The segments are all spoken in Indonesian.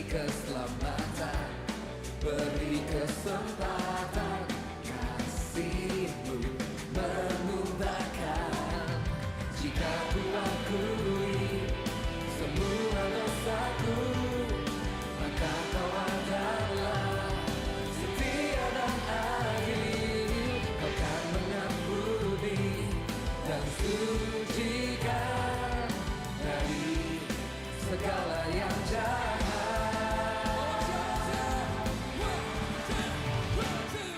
keselamatan, beri kesempatan, kasih-Mu memudahkan. Jika ku akui semua dosaku, maka Kau adalah setia dan adil. Kau kan mengampuni dan sucikan dari segala yang jahat.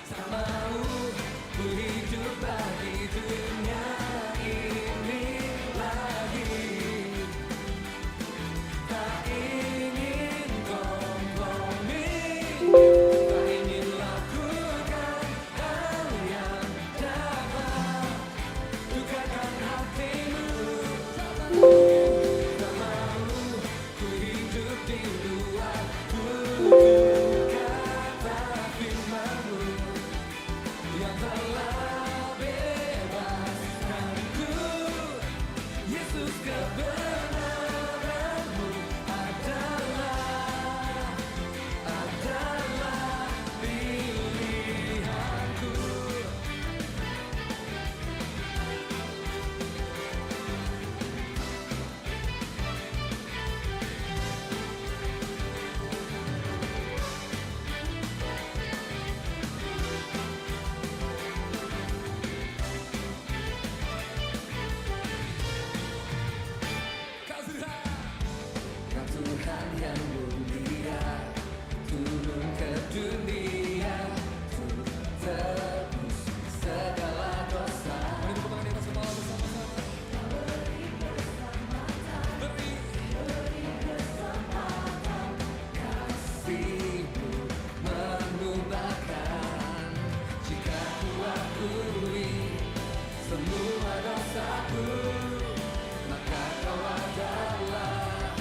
Tak mau ku hidup bagi dunia ini lagi. Tak ingin kompromi, tak ingin lakukan hal yang dapat lukakan hatimu. Tak mau ku hidup di luar tutur kata firman-Mu yang telah bebaskanku. Yesus, kebenaran-Mu adalah pilihanku. Kau Tuhan yang mulia, turun ke dunia untuk tebus segala dosa. Kasih-Mu mengubahkan. Jika ku akui semua dosaku, maka Kau adalah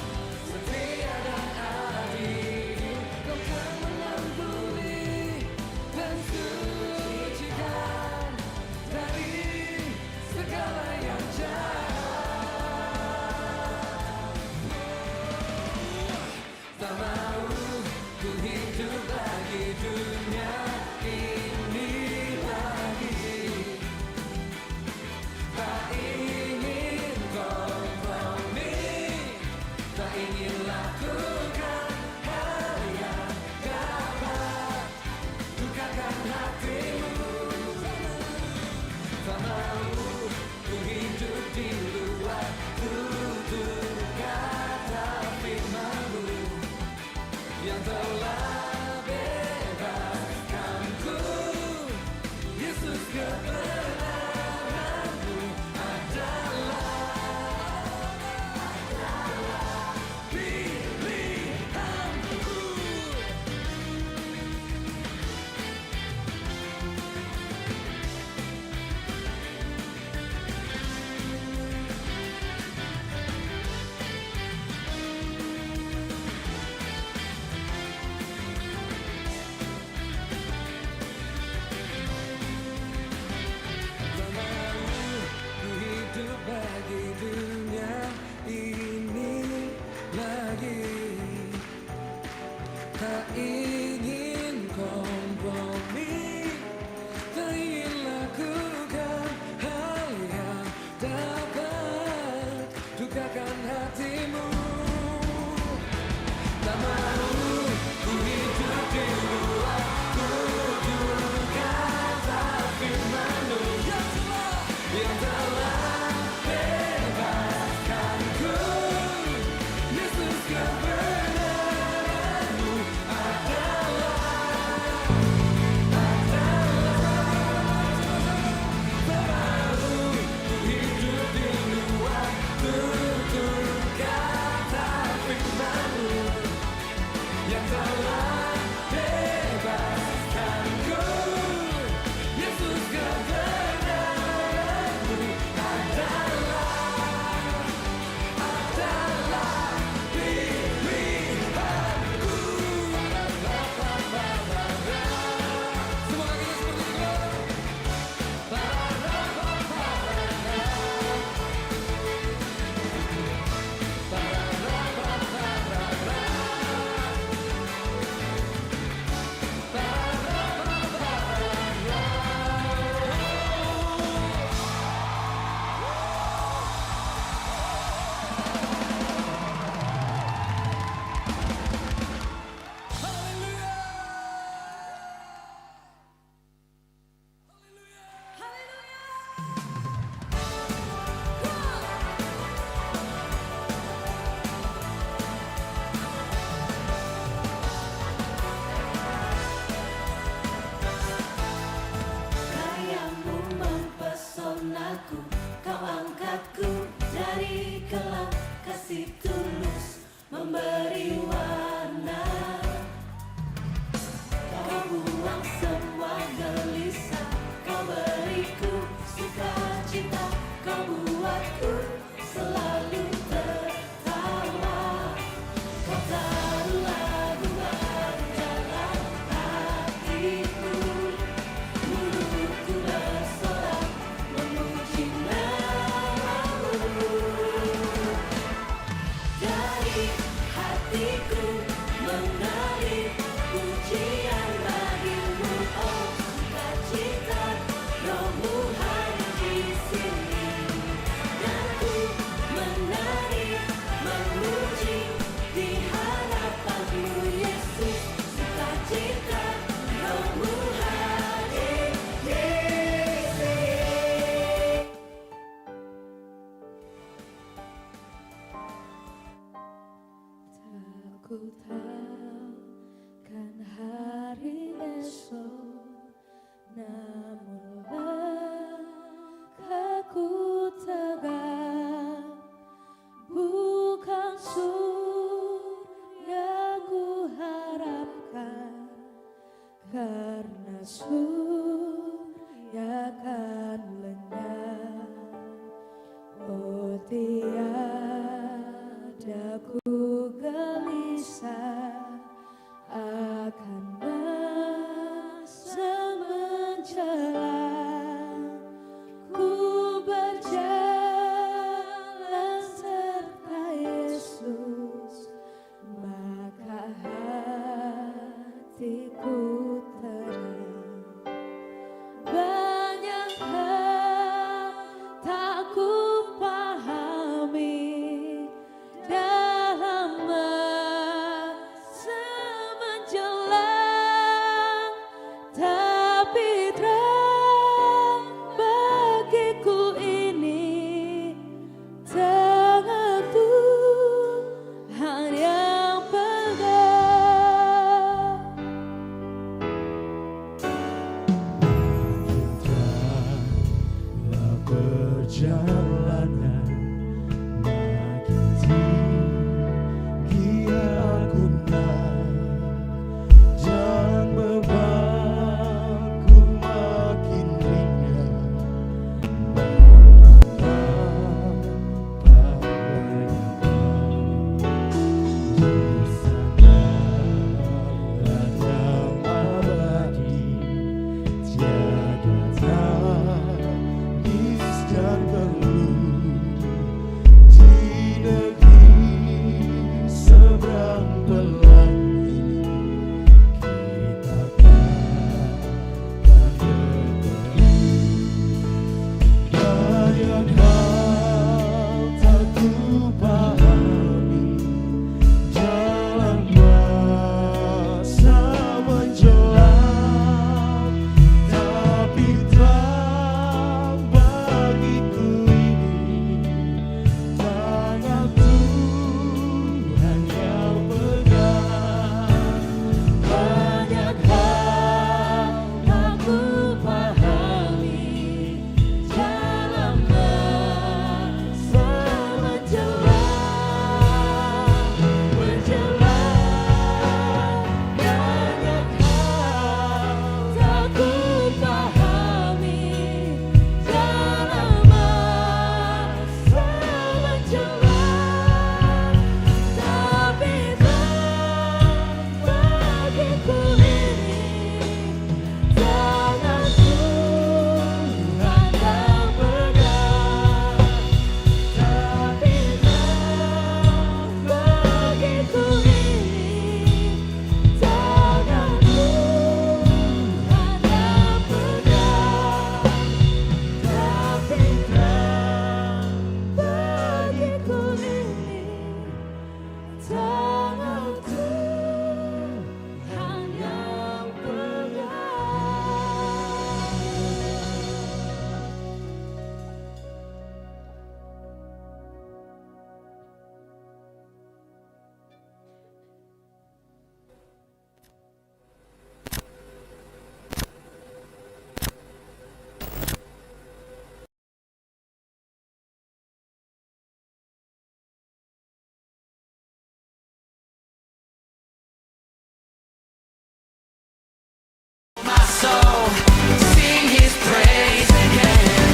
setia dan adil. Kau kan mengampuni dan sucikan dari segala yang jahat. Tak mau ku hidup lagi dunia ini lagi. Tak ingin kompromi, tak ingin lakukan hal yang dapat lukakan hatimu. Tak mau ku hidup di luar tutur kata firman-Mu yang telah bebaskanku. Yesus, kebenaran-Mu adalah pilihanku. Ku tahu kan hari esok, namun langkahku tegak, bukan surga ku harapkan, karena surya akan lenyap. Oh tiada ku gelisah akan masa menjelang, ku berjalan serta Yesus, maka hatiku tenang. Banyak hal tak ku pahami dalam masa menjelang, tapi terang bagiku ini tangan Tuhan yang pegang. Dalam perjalanan makin tinggi aku naik, dan bebanku makin ringan, makin dapat bernyanyi. Di sana ladang abadi, tiada tangis dan keluh. Di negeri seberang pelangi, kita takkan berteduh. Banyak hal tak ku pahami dalam masa menjelang, tapi terang bagiku ini tangan Tuhan yang pegang. Banyak hal tak ku pahami dalam masa menjelang, banyak hal tak ku pahami dalam masa menjelang, tapi terang bagiku ini tangan Tuhan yang pegang. Tapi terang bagiku ini tangan Tuhan yang pegang. Tapi terang bagiku ini tangan Tuhan yang my soul, sing His praise again.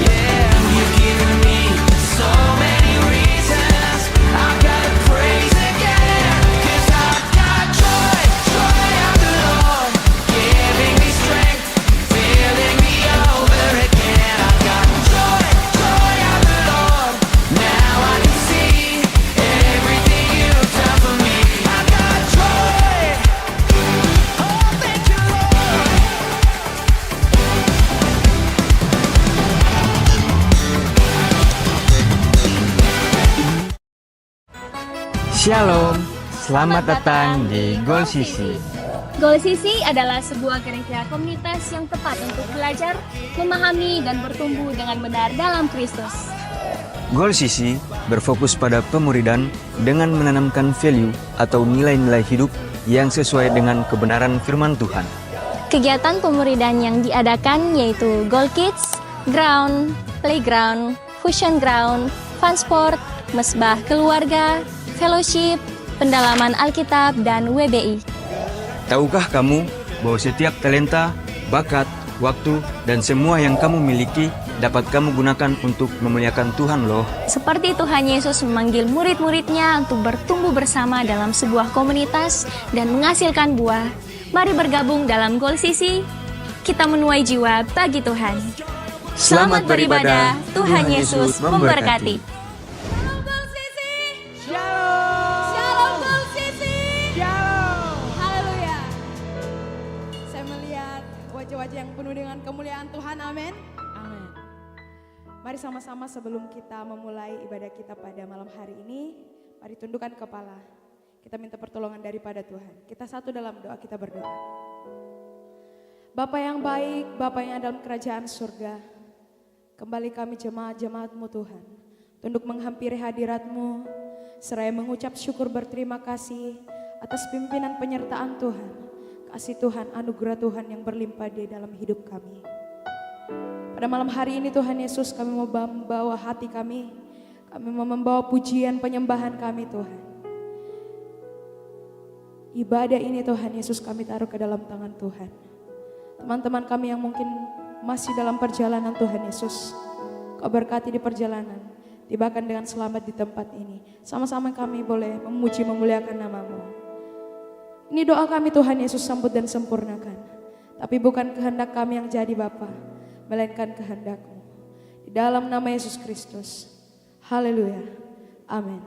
Yeah, you've given me so many reasons. I've got to praise again, 'cause I've got joy, joy of the Lord, giving me strength, filling me over again. I've got joy, joy of the Lord. Now I can see everything You've done for me. I've got joy. Oh, thank You, Lord. Shalom, selamat datang di Goal Sisi. Goal Sisi adalah sebuah gereja komunitas yang tepat untuk belajar, memahami, dan bertumbuh dengan benar dalam Kristus. Goal Sisi berfokus pada pemuridan dengan menanamkan value atau nilai-nilai hidup yang sesuai dengan kebenaran firman Tuhan. Kegiatan pemuridan yang diadakan yaitu Goal Kids, Ground, Playground, Fusion Ground, Fun Sport, Mesbah Keluarga, Fellowship, Pendalaman Alkitab, dan WBI. Tahukah kamu bahwa setiap talenta, bakat, waktu, dan semua yang kamu miliki dapat kamu gunakan untuk memuliakan Tuhan loh. Seperti Tuhan Yesus memanggil murid-muridnya untuk bertumbuh bersama dalam sebuah komunitas dan menghasilkan buah. Mari bergabung dalam Goal Sisi, kita menuai jiwa bagi Tuhan. Selamat beribadah, Tuhan Yesus memberkati. Shalom Goal Sisi. Shalom. Shalom Goal Sisi. Shalom. Haleluya. Saya melihat wajah-wajah yang penuh dengan kemuliaan Tuhan. Amin. Amin. Mari sama-sama sebelum kita memulai ibadah kita pada malam hari ini, mari tundukkan kepala. Kita minta pertolongan daripada Tuhan. Kita satu dalam doa, kita berdoa. Bapa yang baik, Bapa yang dalam kerajaan surga, kembali kami jemaat-jemaat-Mu Tuhan, tunduk menghampiri hadirat-Mu, seraya mengucap syukur berterima kasih atas pimpinan penyertaan Tuhan, kasih Tuhan, anugerah Tuhan yang berlimpah di dalam hidup kami. Pada malam hari ini Tuhan Yesus, kami mau membawa hati kami mau membawa pujian penyembahan kami Tuhan. Ibadah ini Tuhan Yesus kami taruh ke dalam tangan Tuhan. Teman-teman kami yang mungkin masih dalam perjalanan Tuhan Yesus, Kau berkati di perjalanan, tibakan dengan selamat di tempat ini. Sama-sama kami boleh memuji memuliakan nama-Mu. Ini doa kami Tuhan Yesus, sambut dan sempurnakan. Tapi bukan kehendak kami yang jadi Bapa, melainkan kehendak-Mu. Di dalam nama Yesus Kristus. Haleluya. Amin.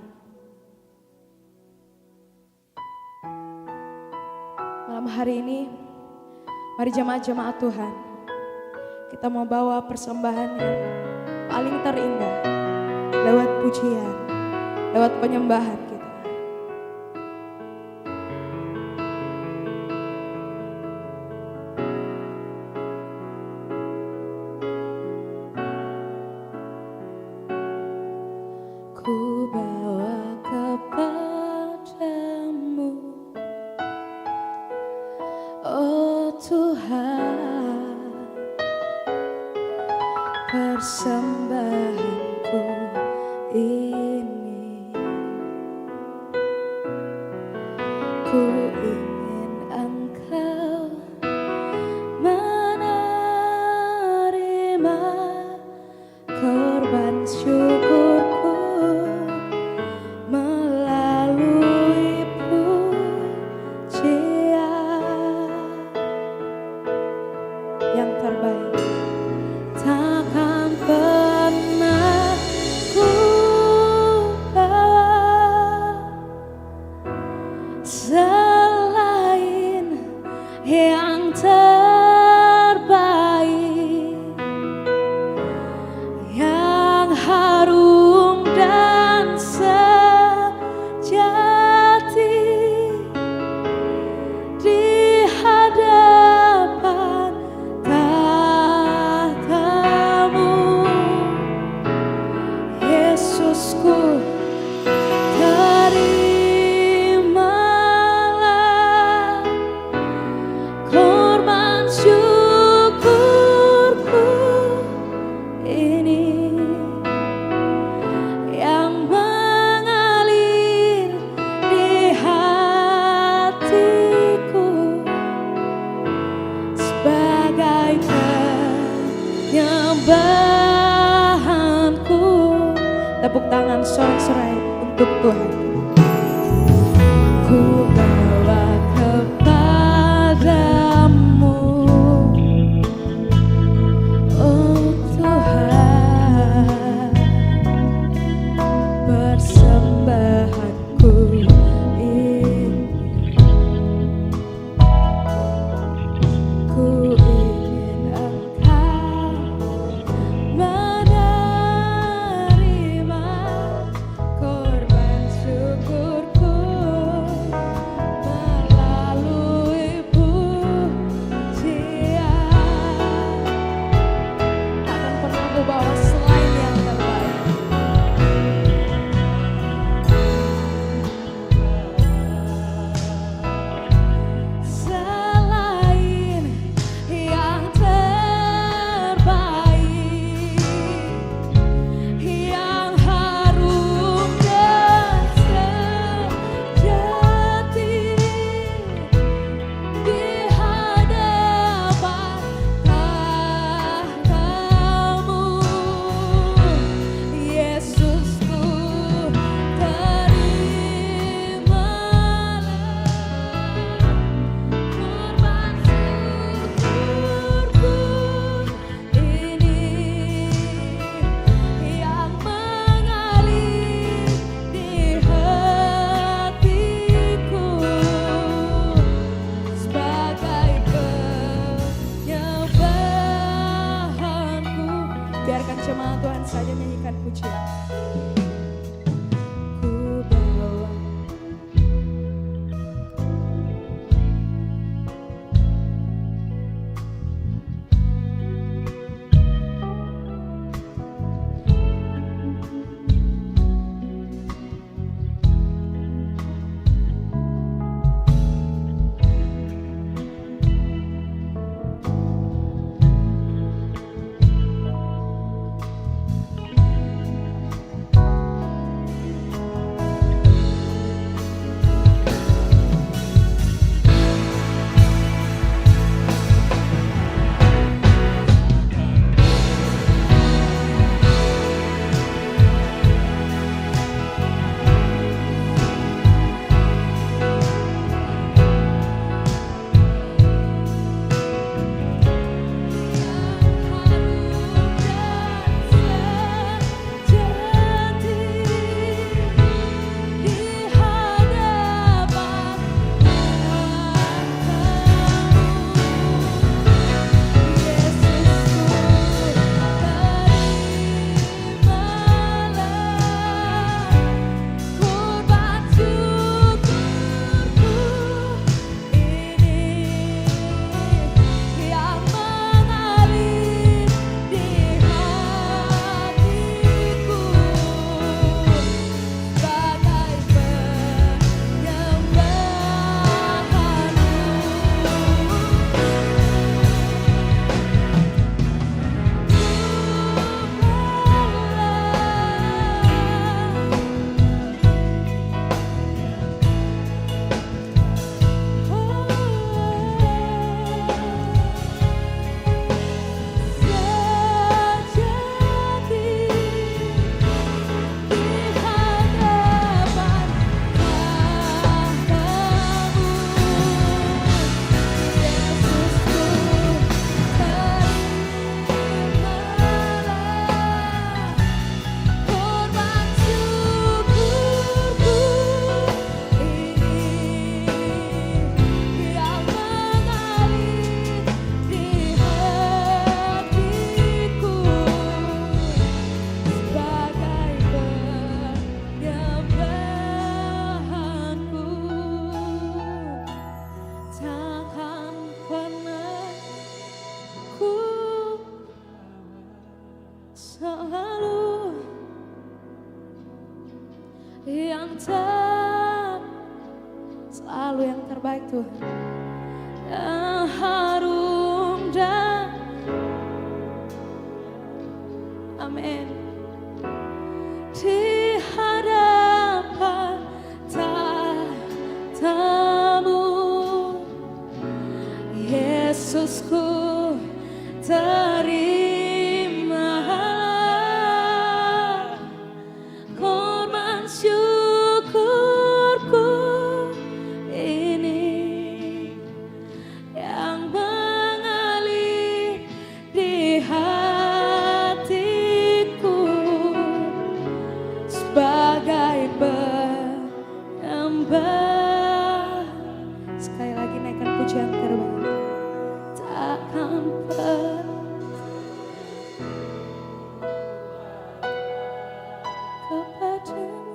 Malam hari ini, mari jemaat-jemaat Tuhan, kita mau bawa persembahan yang paling terindah lewat pujian, lewat penyembahan kita. Ku bawa kepadamu, oh Tuhan, persembahanku ini. Ku ingin Engkau menerima korban syukurku melalui pujian yang terbaik. Takkan pernah ku bawa selain yang terbaik, yang harum dan sejati di hadapan tahta-Mu. Yesusku, terimalah korban syukurku ini yang mengalir di hatiku sebagai penyembahanku. Tepuk tangan sorak-sorai untuk Tuhan. Ku bawa kepadamu, oh Tuhan, persembahanku ini. Ku ingin Engkau menerima korban syukurku selalu yang terbaik Tuhan. Yang harum dan amin. Di hadapan tatamu, Yesusku, terimalah korban syukurku ini yang mengalir di hatiku sebagai penyembah. Sekali lagi naikkan pujian terbaik. Takkan pernah kepadamu.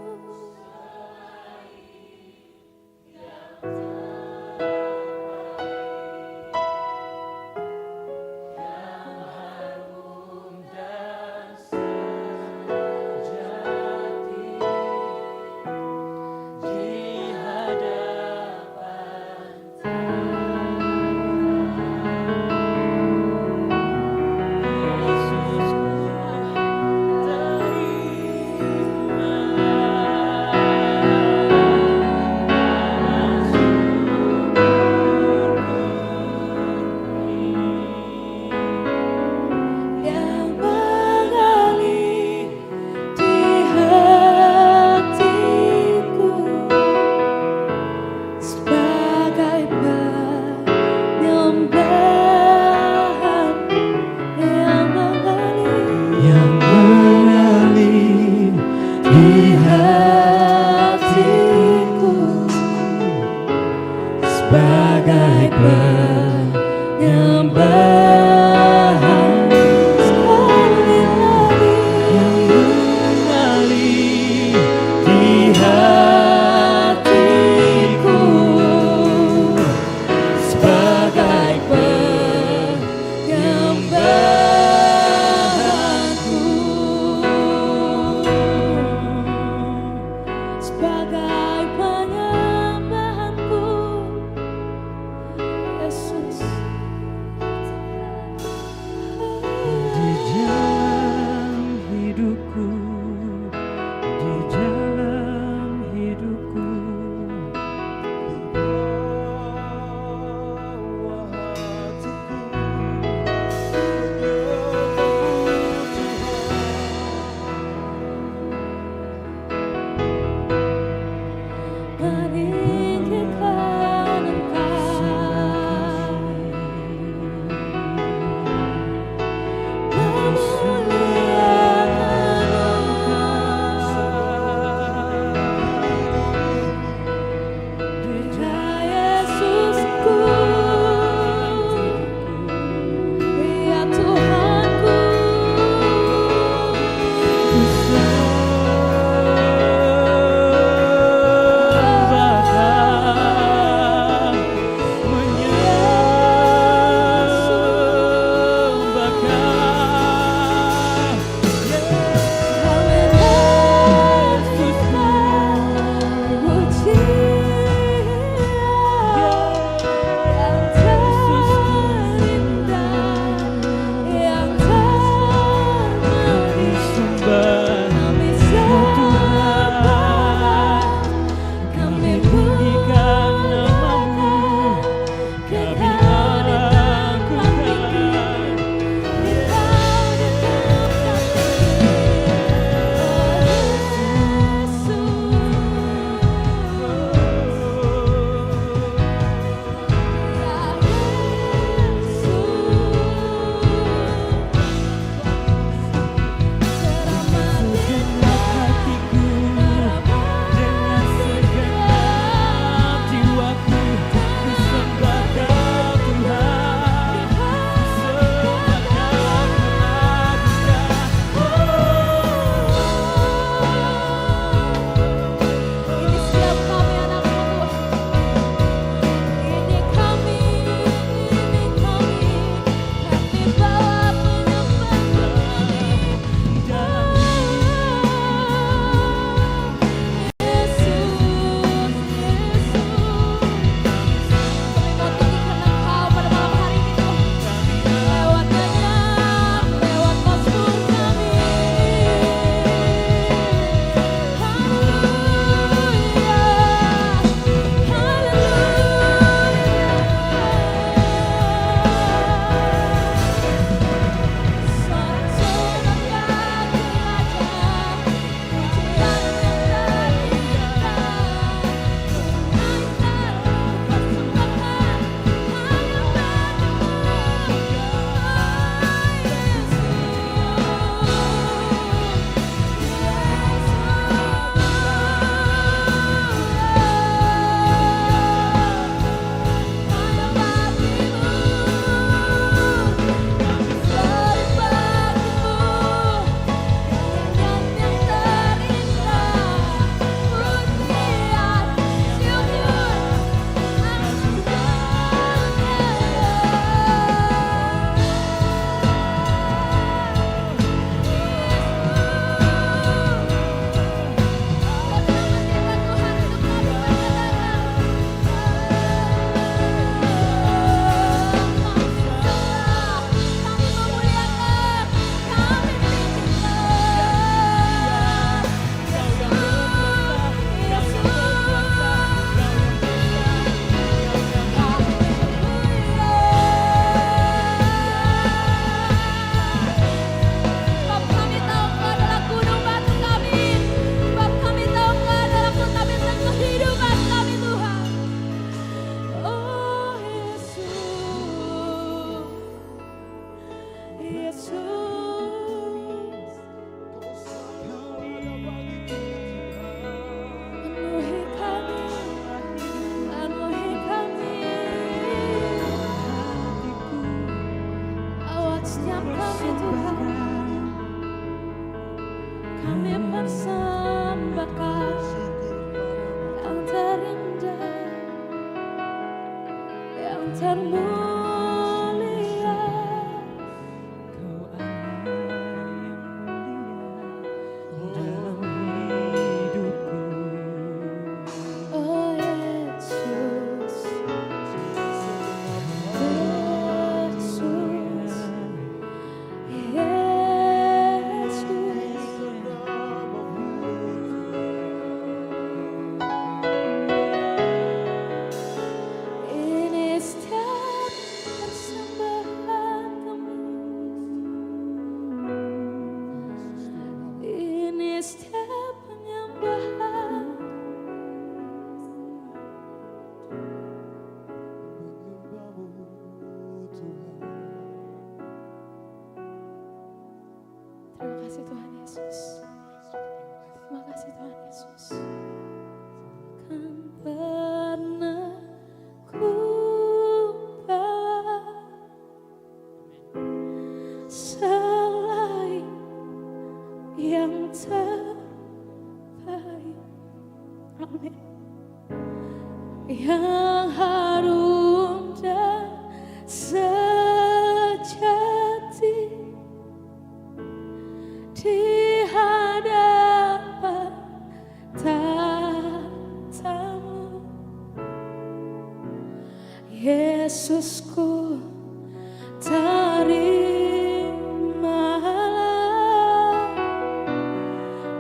Sebagai penyembahan sekali lagi yang mengalir di hatiku sebagai penyembahanku, sebagai penyembahanku. Yesus, di jalan hidupku, di jalan hidupku, meninggikan Engkau, Tuhanku, termulia. Kau Allah yang mulia dalam hidupku. Oh Yesus, ini setiap persembahan kami, ini setiap penyembahan. Terima kasih Tuhan Yesus. Terima kasih Tuhan Yesus. Kan pernah ku bawa selain yang terbaik. Amin. Yang harum dan sejati di hadapan tatamu, Yesusku, terimalah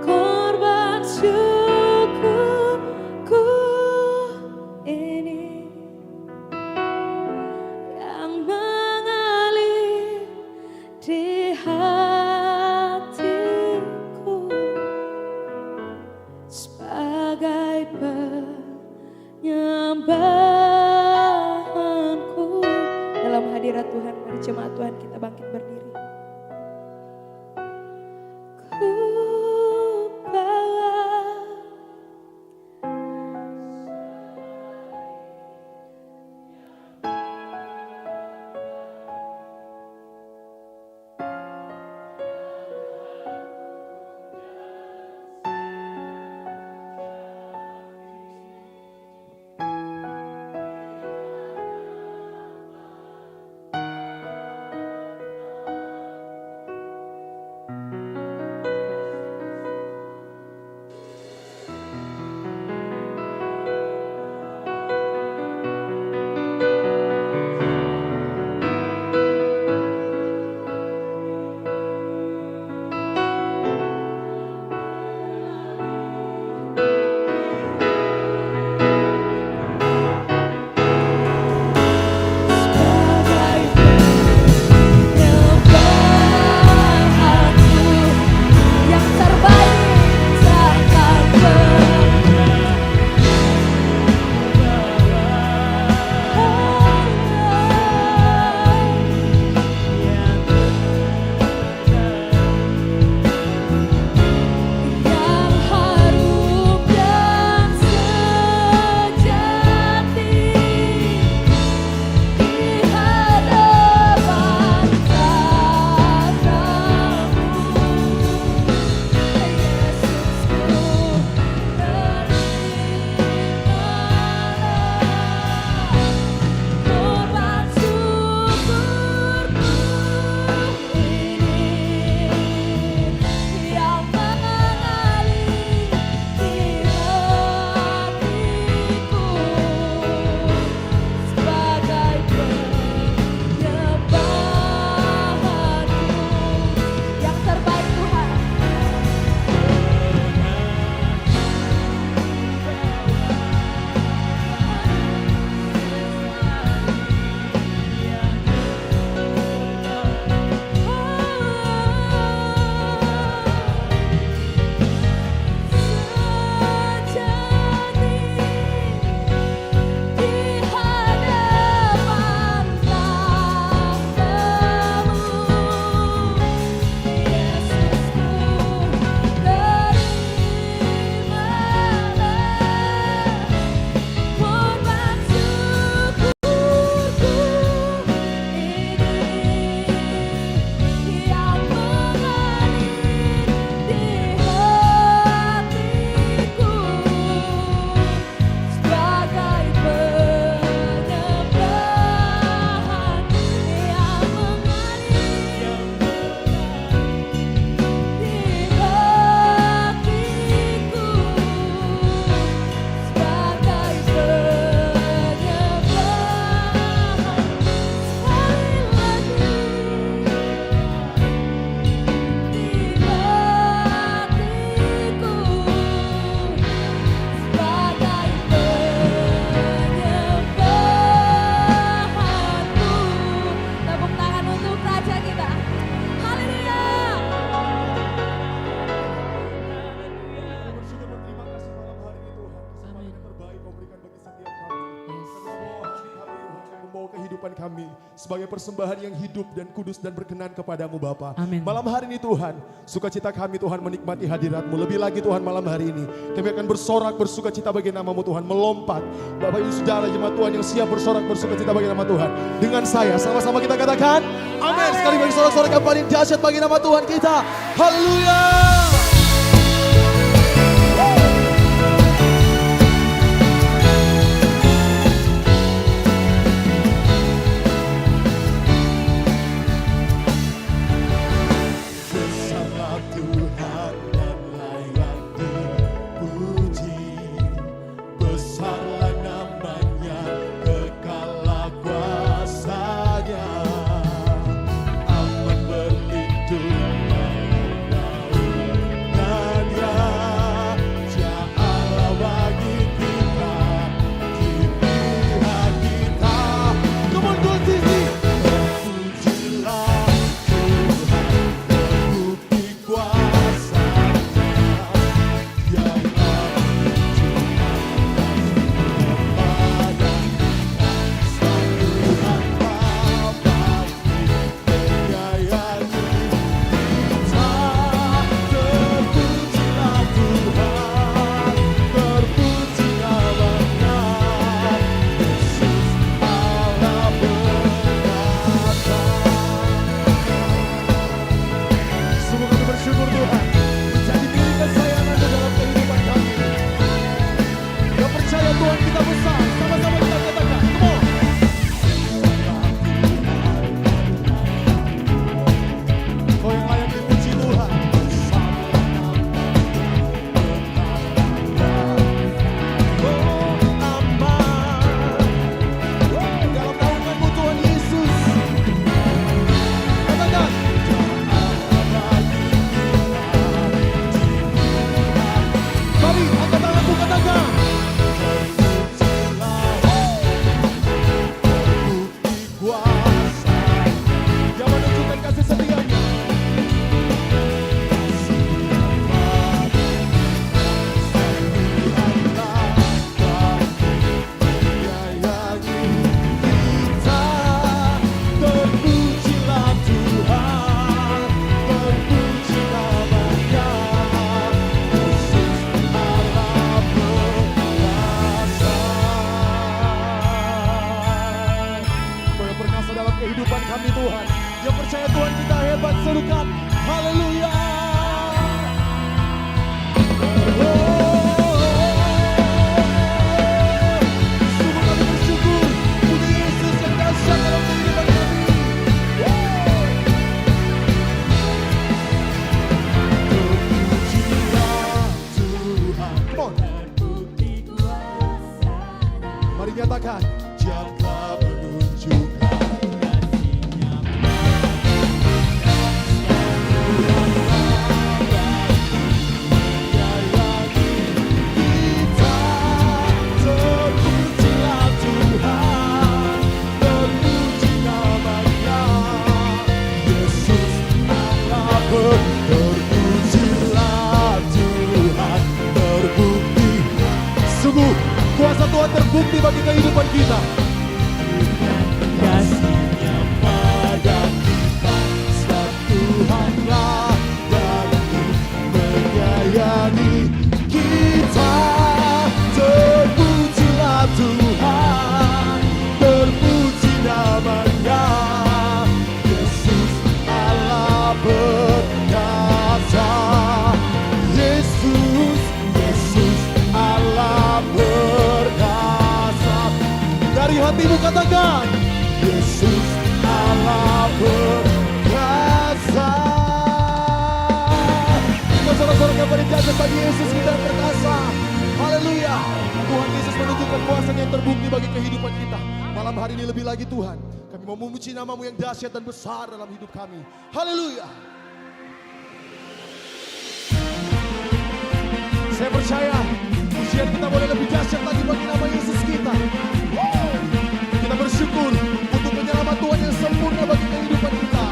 korban syukurku ini yang mengalir di hatiku sebagai penyembahanku. Dalam hadirat Tuhan, mari jemaat Tuhan kita bangkit berdiri. Ku bawa kehidupan kami sebagai persembahan yang hidup dan kudus dan berkenan kepadamu Bapa. Amin. Malam hari ini Tuhan, sukacita kami Tuhan menikmati hadirat-Mu. Lebih lagi Tuhan malam hari ini, kami akan bersorak bersukacita bagi nama-Mu Tuhan, melompat. Bapak Ibu Saudara jemaat Tuhan yang siap bersorak bersukacita bagi nama Tuhan. Dengan saya, sama-sama kita katakan, amin. Sekali bagi sorak-sorak yang paling dahsyat bagi nama Tuhan kita. Haleluya. Kehidupan kami Tuhan, yang percaya Tuhan kita hebat, serukan haleluya. Sungguh kami bersyukur puji Yesus yang dahsyat dalam kehidupan kami. Terpujilah Tuhan. Come on. Mari nyatakan, Dia menunjukkan kuasa Tuhan terbukti bagi kehidupan kita. Kasih-Nya pada kita, sebab Tuhanlah yang menyayangi kita. Terpujilah Tuhan, terpuji namanya. Yesus Allah berkata, Yesus Allah berkasa. Dari hatimu katakan, Yesus Allah berkasa. Kita sorak-sorak kepada jasa bagi Yesus kita berkasa. Haleluya. Tuhan Yesus menunjukkan kuasa-Nya yang terbukti bagi kehidupan kita. Malam hari ini lebih lagi Tuhan, kami mau memuji nama-Mu yang dahsyat dan besar dalam hidup kami. Haleluya. Saya percaya pujian kita boleh lebih dahsyat lagi bagi nama Yesus kita. Kita bersyukur untuk penyelamat Tuhan yang sempurna bagi kehidupan kita.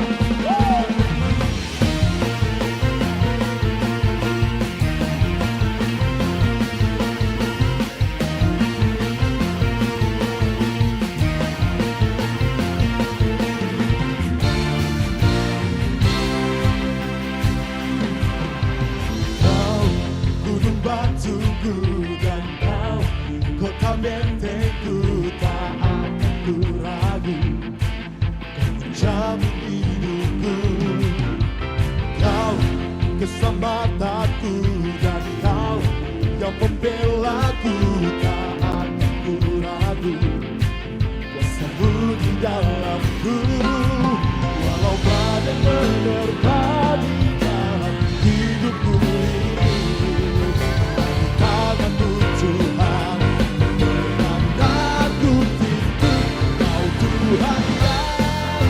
bentengku, tak akan ku ragu. Kau menjamin hidupku, kau keselamatanku, dan kau yang membelaku, tak akan ku ragu. Kuasamu di dalamku, walau badai menerpa di dalam hidupku ini. Tanganmu Tuhan, menandaku titik, kau Tuhan yang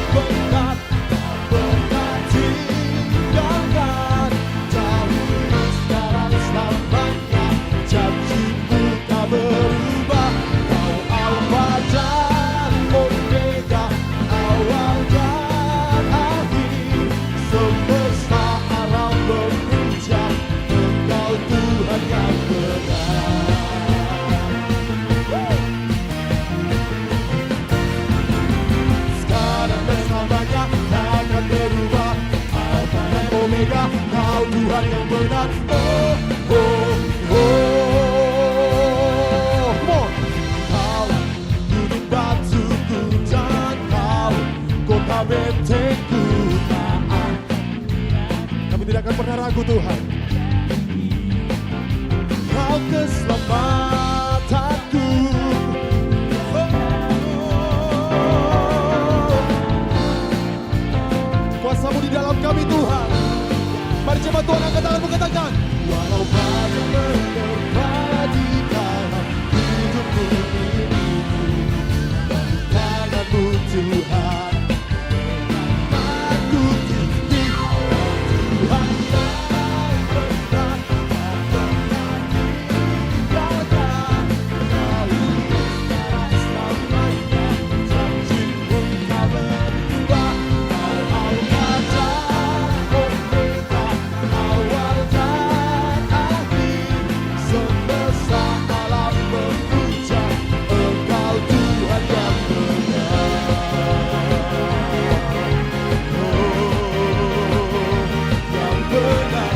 benar, tak pernah tinggalkan. Dahulu, sekarang, selamanya, janjimu tak berubah. Kau Alfa dan Omega, awal dan akhir. Semesta alam bekerja, Engkau Tuhan yang benar. Sekarang dan selamanya takkan berubah. Alfa dan Omega, Kau Tuhan yang benar. Oh, oh, oh. Come on. Kau gunung batuku dan kau kota bentengku, tak akan. Kami tidak akan pernah ragu Tuhan. Kau keselamatanku. Kuasamu di dalam kami Tuhan. Mari coba Tuhan angkat tanganmu, katakan. Walau badai menerpa di dalam hidupku ini, tanganmu Tuhan, aku tinggi, Tuhan yang benar, tak pernah tinggalkan. Dahulu, sekarang, selamanya, janjimu tak berubah. Kau Alfa dan Omega, awal dan akhir. Semesta alam memuja, Engkau Tuhan yang benar. Yang benar.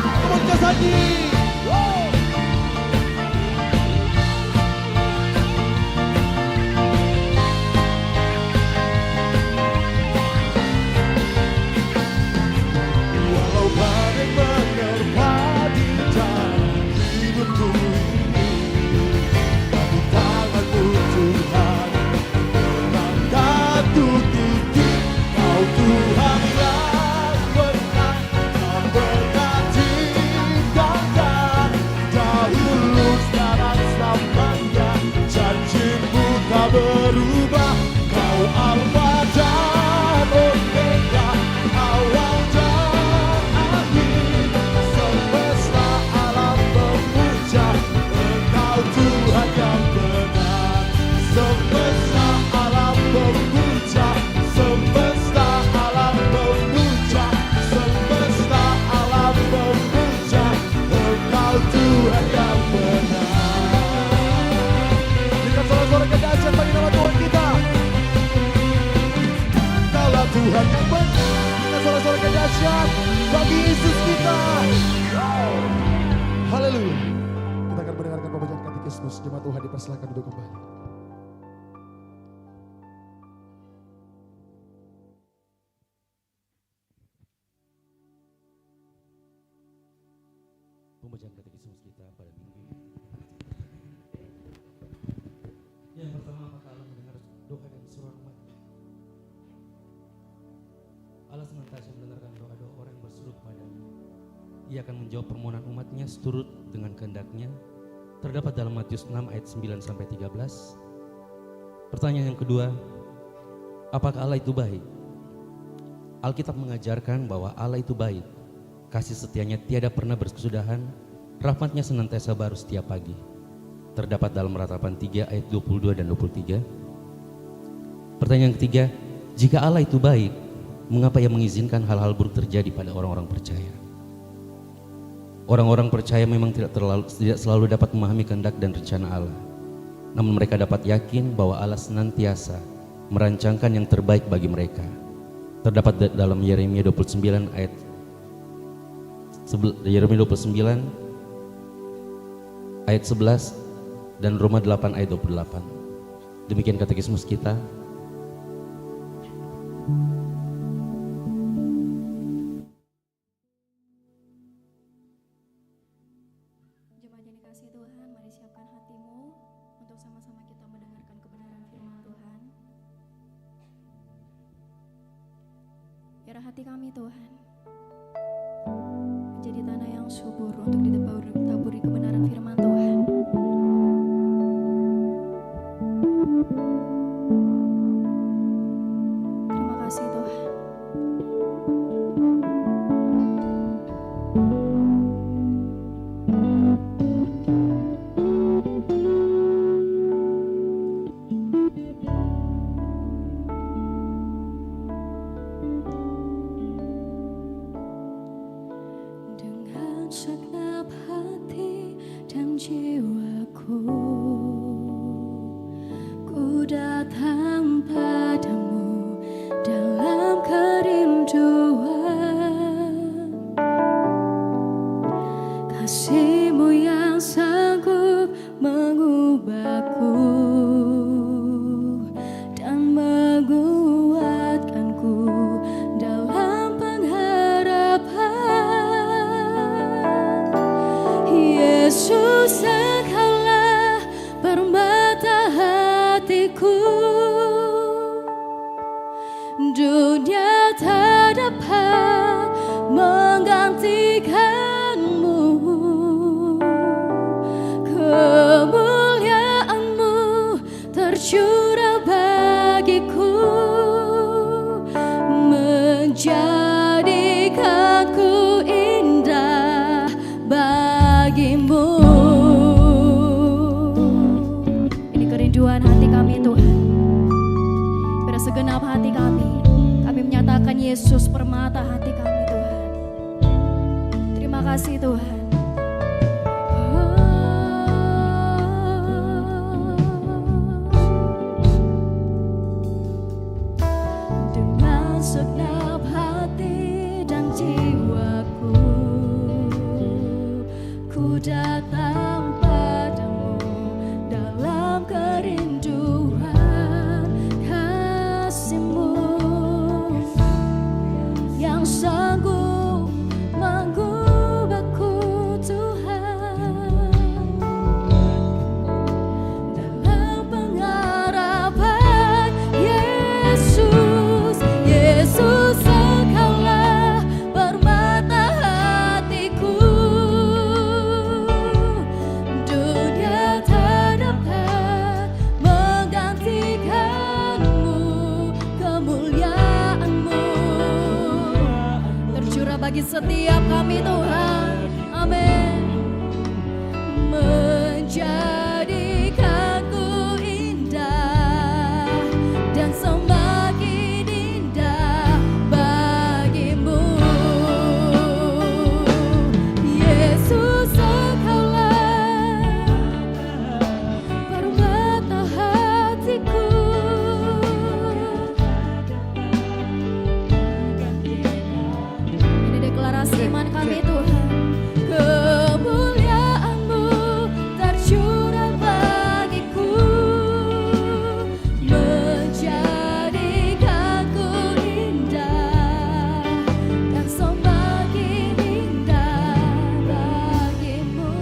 Come on, Kasani. Walau badai menerpa di dalam hidupku ini, tapi tanganmu Tuhan, menangkapku titik. Kau Tuhan yang benar, tak pernah tinggalkan. Dahulu, sekarang, selamanya, janjimu tak berubah. Kau Alfa dan Omega, awal dan akhir. Semesta alam memuja, Engkau Tuhan yang benar. Semesta alam memuja, semesta alam memuja, semesta alam memuja, Engkau Tuhan yang benar. Berikan sorak-sorak kedahsyatan bagi nama Tuhan kita. Kaulah Tuhan yang benar. Berikan sorak-sorak kedahsyatan bagi Yesus kita. Haleluya. Kita akan mendengarkan pembacaan katekismus. Jemaat Tuhan dipersilakan duduk kembali. Pembacaan katekismus kita pada minggu ini. Yang pertama, maka Allah mendengar doa dan seruan umat-Nya. Allah senantiasa mendengarkan doa-doa orang yang berseru kepadanya. Ia akan menjawab permohonan umat-Nya seturut dengan kehendak-Nya. Terdapat dalam Matius 6 ayat 9 sampai 13. Pertanyaan yang kedua, apakah Allah itu baik? Alkitab mengajarkan bahwa Allah itu baik. Kasih setianya tiada pernah berkesudahan, rahmat-Nya senantiasa baru setiap pagi. Terdapat dalam Ratapan 3 ayat 22 dan 23. Pertanyaan ketiga, jika Allah itu baik, mengapa Ia mengizinkan hal-hal buruk terjadi pada orang-orang percaya? Orang-orang percaya memang tidak selalu dapat memahami kehendak dan rencana Allah. Namun mereka dapat yakin bahwa Allah senantiasa merancangkan yang terbaik bagi mereka. Terdapat dalam Yeremia 29 ayat 1 Yeremia 29 ayat 11 dan Roma 8 ayat 28. Demikian katekismus kita. Jemaat yang dikasihi Tuhan, mari siapkan hatimu untuk sama-sama kita mendengarkan kebenaran firman Tuhan. Biar hati kami Tuhan menjadi tanah yang subur untuk ditaburi kebenaran firman Tuhan. Terima kasih Tuhan. Dengan segenap hati dan jiwaku, ku datang padamu dalam kerinduan. Kasih-Mu yang sanggup mengubahku dan menguatkanku dalam pengharapan. Yesus, Engkaulah permata hatiku. Dunia tak dapat menggantikanmu. Kemuliaan-Mu tercurah bagiku, menjadikanku indah bagimu. Ini kerinduan hati kami Tuhan. Pada segenap hati kami menyatakan Yesus permata hati kami Tuhan. Terima kasih Tuhan. Dengan segenap hati dan jiwaku, ku datang padamu dalam kerinduan. Kasih-Mu yang sanggup mengubahku Tuhan dalam pengharapan. Yesus, Yesus, Engkaulah permata hatiku. Dunia tak dapat menggantikanmu. Kemuliaan-Mu tercurah bagi setiap kami Tuhan. Amin. Menjadikanku indah dan semakin indah bagimu. Yesus, Engkaulah permata hatiku. Ini deklarasi iman kami Tuhan. Kemuliaan-Mu tercurah bagiku, menjadikanku indah dan semakin indah bagimu.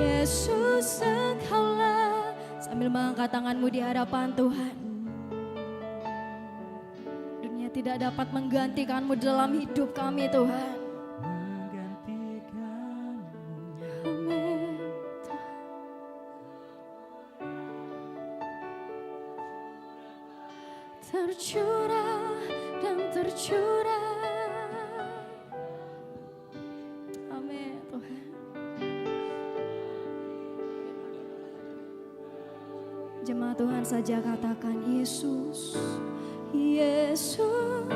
Yesus, Engkaulah, sambil mengangkat tanganmu di hadapan Tuhan. Dunia tidak dapat menggantikanmu dalam hidup kami Tuhan. Amin. Tercurah dan tercurah. Amin Tuhan. Jemaat Tuhan saja katakan Yesus, Yesus.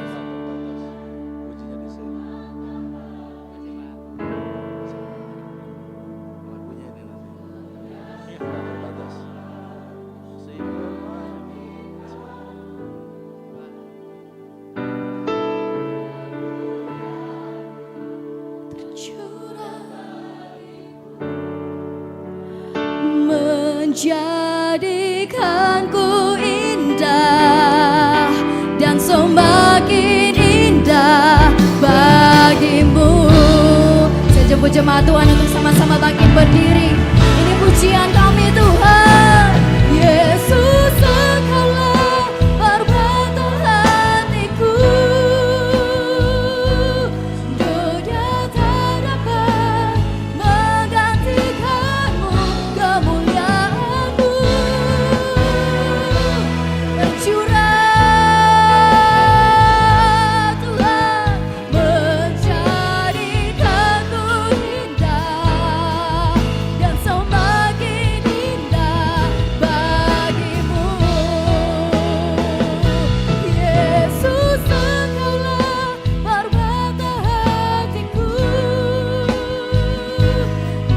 menjadikanku indah dan semakin indah bagimu. Saya jemput jemaat Tuhan untuk sama-sama bangkit berdiri. Ini pujian kami Tuhan. Yesus, Engkaulah perbata hatiku. Dunia tak dapat menggantikanmu, kemuliaanmu tercurah Tuhan, menjadikanku indah dan semakin indah bagimu. Yesus, Engkaulah perbata hatiku.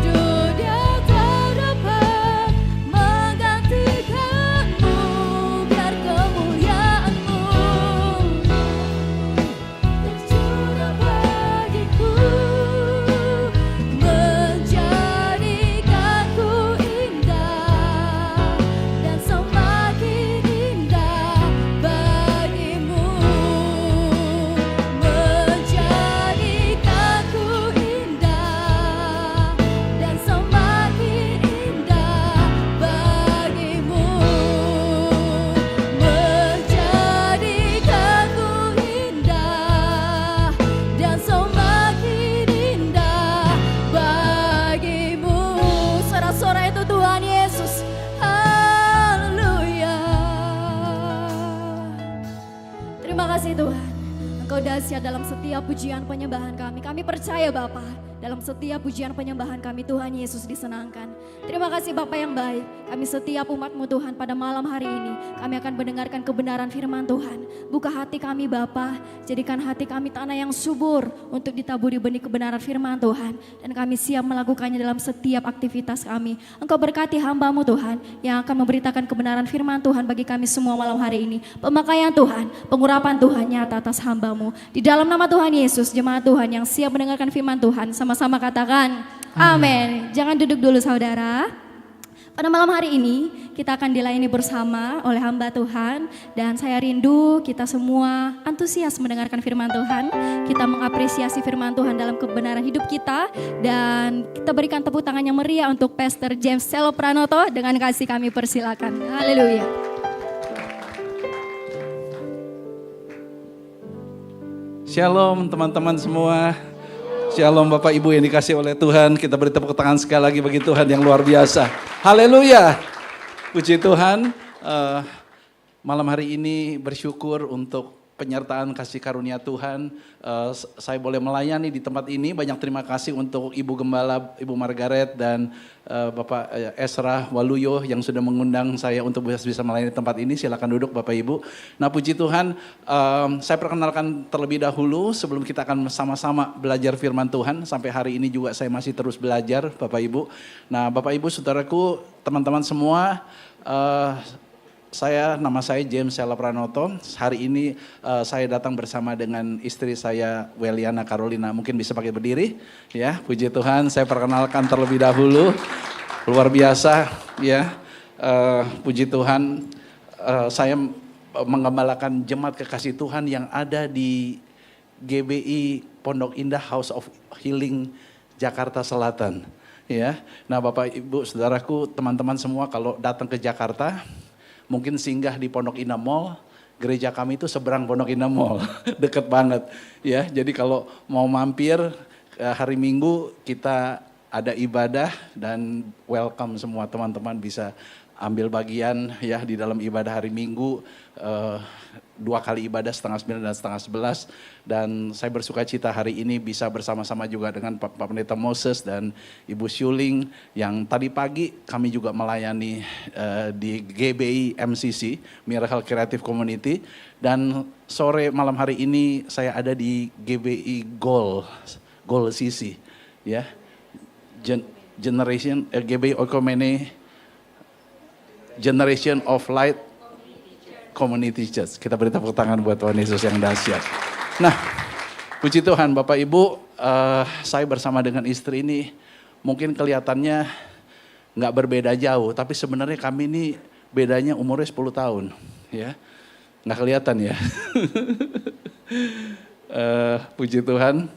Dunia tak dapat menggantikanmu, biar kemuliaanmu tercurah bagiku, menjadikanku indah dan semakin indah bagimu, menjadikanku indah dan semakin indah bagimu, menjadikanku indah dan semakin indah bagimu. Sorak-sorai itu Tuhan Yesus. Haleluya. Terima kasih Tuhan. Engkau dahsyat dalam setiap pujian penyembahan kami. Kami percaya Bapa, dalam setiap pujian penyembahan kami Tuhan Yesus disenangkan. Terima kasih Bapa yang baik. Kami setiap umat-Mu Tuhan pada malam hari ini kami akan mendengarkan kebenaran firman Tuhan. Buka hati kami Bapa, jadikan hati kami tanah yang subur untuk ditaburi benih kebenaran firman Tuhan. Dan kami siap melakukannya dalam setiap aktivitas kami. Engkau berkati hamba-Mu Tuhan yang akan memberitakan kebenaran firman Tuhan bagi kami semua malam hari ini. Pemakaian Tuhan, pengurapan Tuhan nyata atas hamba-Mu. Di dalam nama Tuhan Yesus, jemaat Tuhan yang siap mendengarkan firman Tuhan, sama-sama katakan amin. Jangan duduk dulu saudara. Pada malam hari ini kita akan dilayani bersama oleh hamba Tuhan. Dan saya rindu kita semua antusias mendengarkan firman Tuhan. Kita mengapresiasi firman Tuhan dalam kebenaran hidup kita. Dan kita berikan tepuk tangan yang meriah untuk Pastor James Selo Pranoto. Dengan kasih kami persilakan. Haleluya. Shalom teman-teman semua. Shalom Bapak Ibu yang dikasih oleh Tuhan. Kita beri tepuk tangan sekali lagi bagi Tuhan yang luar biasa. Haleluya. Puji Tuhan. Malam hari ini bersyukur untuk penyertaan kasih karunia Tuhan. Saya boleh melayani di tempat ini. Banyak terima kasih untuk Ibu Gembala, Ibu Margaret dan Bapak Esra Waluyo yang sudah mengundang saya untuk bisa melayani tempat ini. Silakan duduk Bapak Ibu. Nah puji Tuhan, saya perkenalkan terlebih dahulu sebelum kita akan sama-sama belajar firman Tuhan. Sampai hari ini juga saya masih terus belajar Bapak Ibu. Nah Bapak Ibu saudaraku, teman-teman semua, nama saya James Sela Pranoto. Hari ini saya datang bersama dengan istri saya Weliana Carolina. Mungkin bisa pakai berdiri, ya. Puji Tuhan. Saya perkenalkan terlebih dahulu. Luar biasa, ya. Puji Tuhan. Saya mengembalakan jemaat kekasih Tuhan yang ada di GBI Pondok Indah House of Healing Jakarta Selatan. Ya. Nah, Bapak Ibu, saudaraku, teman-teman semua kalau datang ke Jakarta, mungkin singgah di Pondok Indah Mall. Gereja kami itu seberang Pondok Indah Mall, deket banget ya. Jadi kalau mau mampir hari Minggu kita ada ibadah dan welcome semua teman-teman bisa ambil bagian ya di dalam ibadah hari Minggu. 2 kali ibadah 10:30 dan 10:30. Dan saya bersuka cita hari ini bisa bersama-sama juga dengan Pak Pendeta Moses dan Ibu Syuling yang tadi pagi kami juga melayani di GBI MCC, Miracle Creative Community. Dan sore malam hari ini saya ada di GBI Goal CC ya. GBI Okomene Generation of Light Community Church. Kita beri tepuk tangan buat Tuhan Yesus yang dahsyat. Nah, puji Tuhan Bapak Ibu, saya bersama dengan istri ini mungkin kelihatannya nggak berbeda jauh, tapi sebenarnya kami ini bedanya umurnya 10 tahun, ya. Nggak kelihatan ya. Puji Tuhan,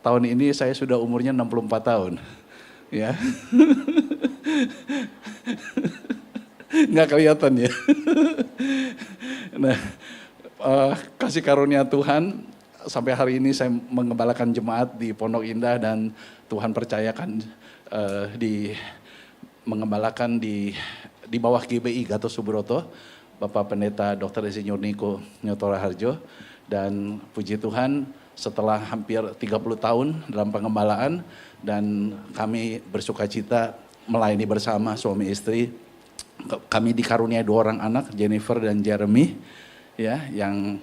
tahun ini saya sudah umurnya 64 tahun. Ya. Nggak kelihatan ya. Nah, kasih karunia Tuhan, sampai hari ini saya mengembalakan jemaat di Pondok Indah dan Tuhan percayakan mengembalakan di bawah GBI Gatot Subroto, Bapak Pendeta Dr. Insinyur Niko Nyotora Harjo, dan puji Tuhan setelah hampir 30 tahun dalam pengembalaan dan kami bersukacita melayani bersama suami istri. Kami dikaruniai 2 orang anak, Jennifer dan Jeremy, ya, yang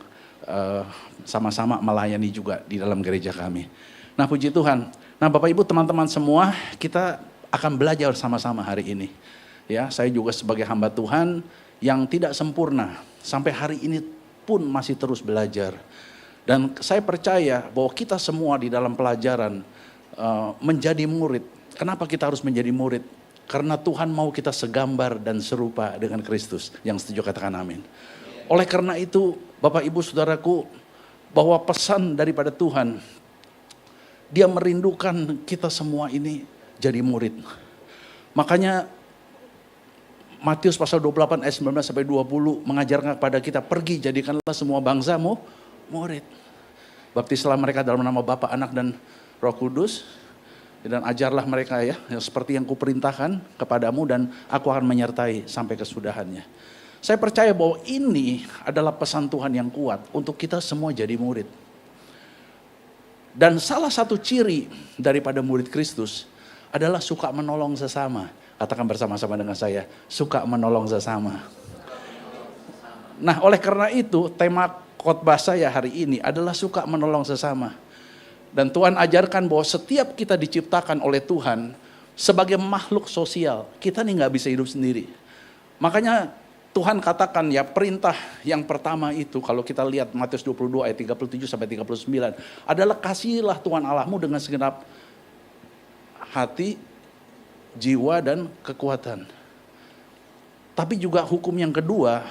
sama-sama melayani juga di dalam gereja kami. Nah, puji Tuhan. Nah, Bapak Ibu teman-teman semua, kita akan belajar sama-sama hari ini. Ya, saya juga sebagai hamba Tuhan yang tidak sempurna sampai hari ini pun masih terus belajar. Dan saya percaya bahwa kita semua di dalam pelajaran menjadi murid. Kenapa kita harus menjadi murid? Karena Tuhan mau kita segambar dan serupa dengan Kristus. Yang setuju katakan amin. Oleh karena itu, Bapak Ibu Saudaraku, bahwa pesan daripada Tuhan, Dia merindukan kita semua ini jadi murid. Makanya Matius pasal 28 ayat 19 sampai 20 mengajarkan kepada kita, pergi jadikanlah semua bangsamu murid. Baptislah mereka dalam nama Bapa, Anak dan Roh Kudus, dan ajarlah mereka ya seperti yang kuperintahkan kepadamu, dan aku akan menyertai sampai kesudahannya. Saya percaya bahwa ini adalah pesan Tuhan yang kuat untuk kita semua jadi murid. Dan salah satu ciri daripada murid Kristus adalah suka menolong sesama. Katakan bersama-sama dengan saya, suka menolong sesama. Nah, oleh karena itu tema khotbah saya hari ini adalah suka menolong sesama. Dan Tuhan ajarkan bahwa setiap kita diciptakan oleh Tuhan sebagai makhluk sosial. Kita nih gak bisa hidup sendiri. Makanya Tuhan katakan ya, perintah yang pertama itu kalau kita lihat Matius 22 ayat 37 sampai 39 adalah kasihilah Tuhan Allahmu dengan segenap hati, jiwa dan kekuatan. Tapi juga hukum yang kedua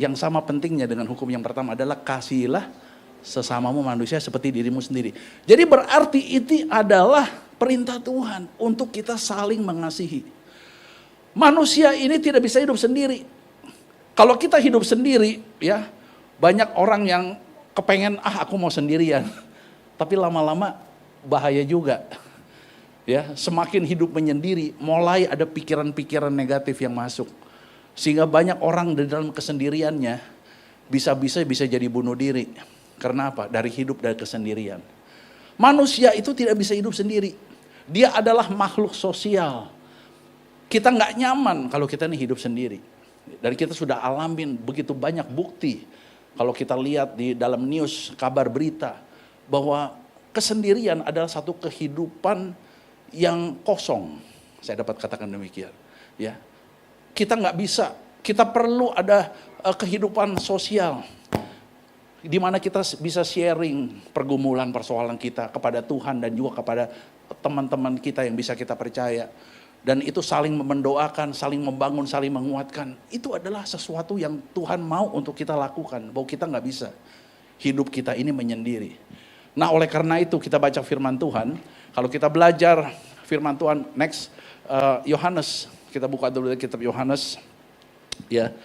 yang sama pentingnya dengan hukum yang pertama adalah kasihilah sesamamu manusia seperti dirimu sendiri. Jadi berarti itu adalah perintah Tuhan untuk kita saling mengasihi. Manusia ini tidak bisa hidup sendiri. Kalau kita hidup sendiri, ya banyak orang yang kepengen, aku mau sendirian. Tapi lama-lama bahaya juga. Ya, semakin hidup menyendiri, mulai ada pikiran-pikiran negatif yang masuk. Sehingga banyak orang di dalam kesendiriannya bisa jadi bunuh diri. Karena apa? Dari hidup dari kesendirian. Manusia itu tidak bisa hidup sendiri. Dia adalah makhluk sosial. Kita nggak nyaman kalau kita nih hidup sendiri. Dan kita sudah alamin begitu banyak bukti. Kalau kita lihat di dalam news, kabar berita, bahwa kesendirian adalah satu kehidupan yang kosong. Saya dapat katakan demikian. Ya, kita nggak bisa. Kita perlu ada kehidupan sosial, di mana kita bisa sharing pergumulan, persoalan kita kepada Tuhan dan juga kepada teman-teman kita yang bisa kita percaya. Dan itu saling mendoakan, saling membangun, saling menguatkan. Itu adalah sesuatu yang Tuhan mau untuk kita lakukan. Bahwa kita nggak bisa hidup kita ini menyendiri. Nah, oleh karena itu kita baca firman Tuhan. Kalau kita belajar firman Tuhan, next Yohanes, kita buka dulu kitab Yohanes. Ya,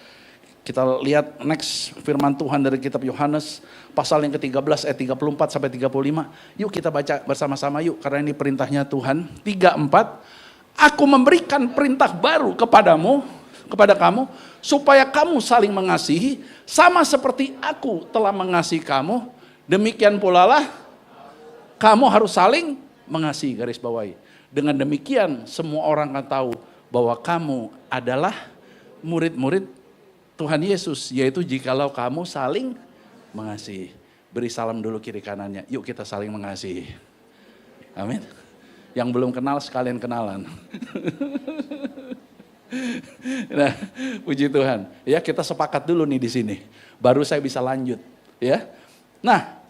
kita lihat next firman Tuhan dari kitab Yohanes pasal yang ke-13 ayat 34 sampai 35. Yuk kita baca bersama-sama yuk, karena ini perintahnya Tuhan. 34. Aku memberikan perintah baru kepada kamu, supaya kamu saling mengasihi, sama seperti aku telah mengasihi kamu, demikian pula lah kamu harus saling mengasihi, garis bawahi. Dengan demikian semua orang akan tahu bahwa kamu adalah murid-murid Tuhan Yesus, yaitu jikalau kamu saling mengasihi. Beri salam dulu kiri kanannya, yuk kita saling mengasihi. Amin. Yang belum kenal sekalian kenalan. Nah, puji Tuhan. Ya, kita sepakat dulu nih di sini. Baru saya bisa lanjut, ya. Nah,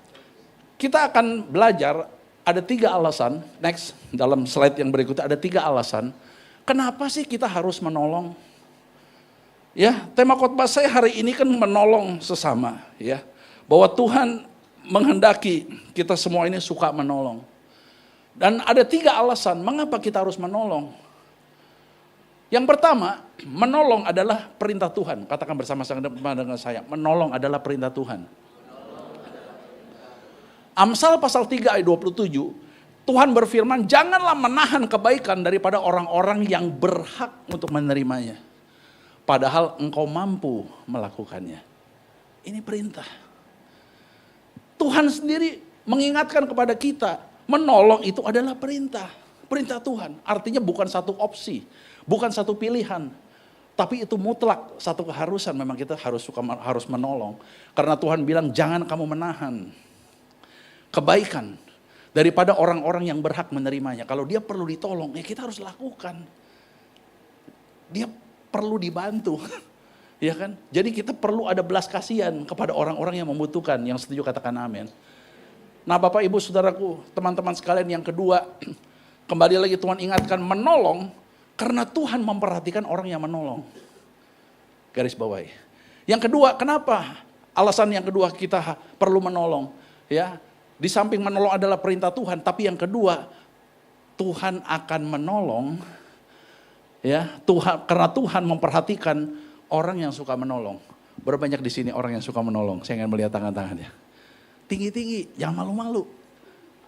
kita akan belajar ada 3 alasan. Next, dalam slide yang berikutnya ada 3 alasan Kenapa sih kita harus menolong? Ya, tema khotbah saya hari ini kan menolong sesama, ya. Bahwa Tuhan menghendaki kita semua ini suka menolong. Dan ada 3 alasan mengapa kita harus menolong. Yang pertama, menolong adalah perintah Tuhan. Katakan bersama-sama dengan saya, menolong adalah perintah Tuhan. Amsal pasal 3 ayat 27, Tuhan berfirman, janganlah menahan kebaikan daripada orang-orang yang berhak untuk menerimanya. Padahal engkau mampu melakukannya. Ini perintah. Tuhan sendiri mengingatkan kepada kita, menolong itu adalah perintah. Perintah Tuhan, artinya bukan satu opsi, bukan satu pilihan. Tapi itu mutlak, satu keharusan memang kita harus menolong. Karena Tuhan bilang jangan kamu menahan kebaikan daripada orang-orang yang berhak menerimanya. Kalau dia perlu ditolong, ya kita harus lakukan. Dia perlu dibantu. Ya kan? Jadi kita perlu ada belas kasihan kepada orang-orang yang membutuhkan. Yang setuju katakan amin. Nah Bapak Ibu Saudaraku, teman-teman sekalian, yang kedua, kembali lagi Tuhan ingatkan menolong karena Tuhan memperhatikan orang yang menolong. Garis bawahi. Yang kedua, kenapa? Alasan yang kedua kita perlu menolong. Ya, di samping menolong adalah perintah Tuhan, tapi yang kedua, Tuhan akan menolong, ya, karena Tuhan memperhatikan orang yang suka menolong. Berbanyak di sini orang yang suka menolong. Saya ingin melihat tangan-tangannya. Tinggi-tinggi, jangan malu-malu.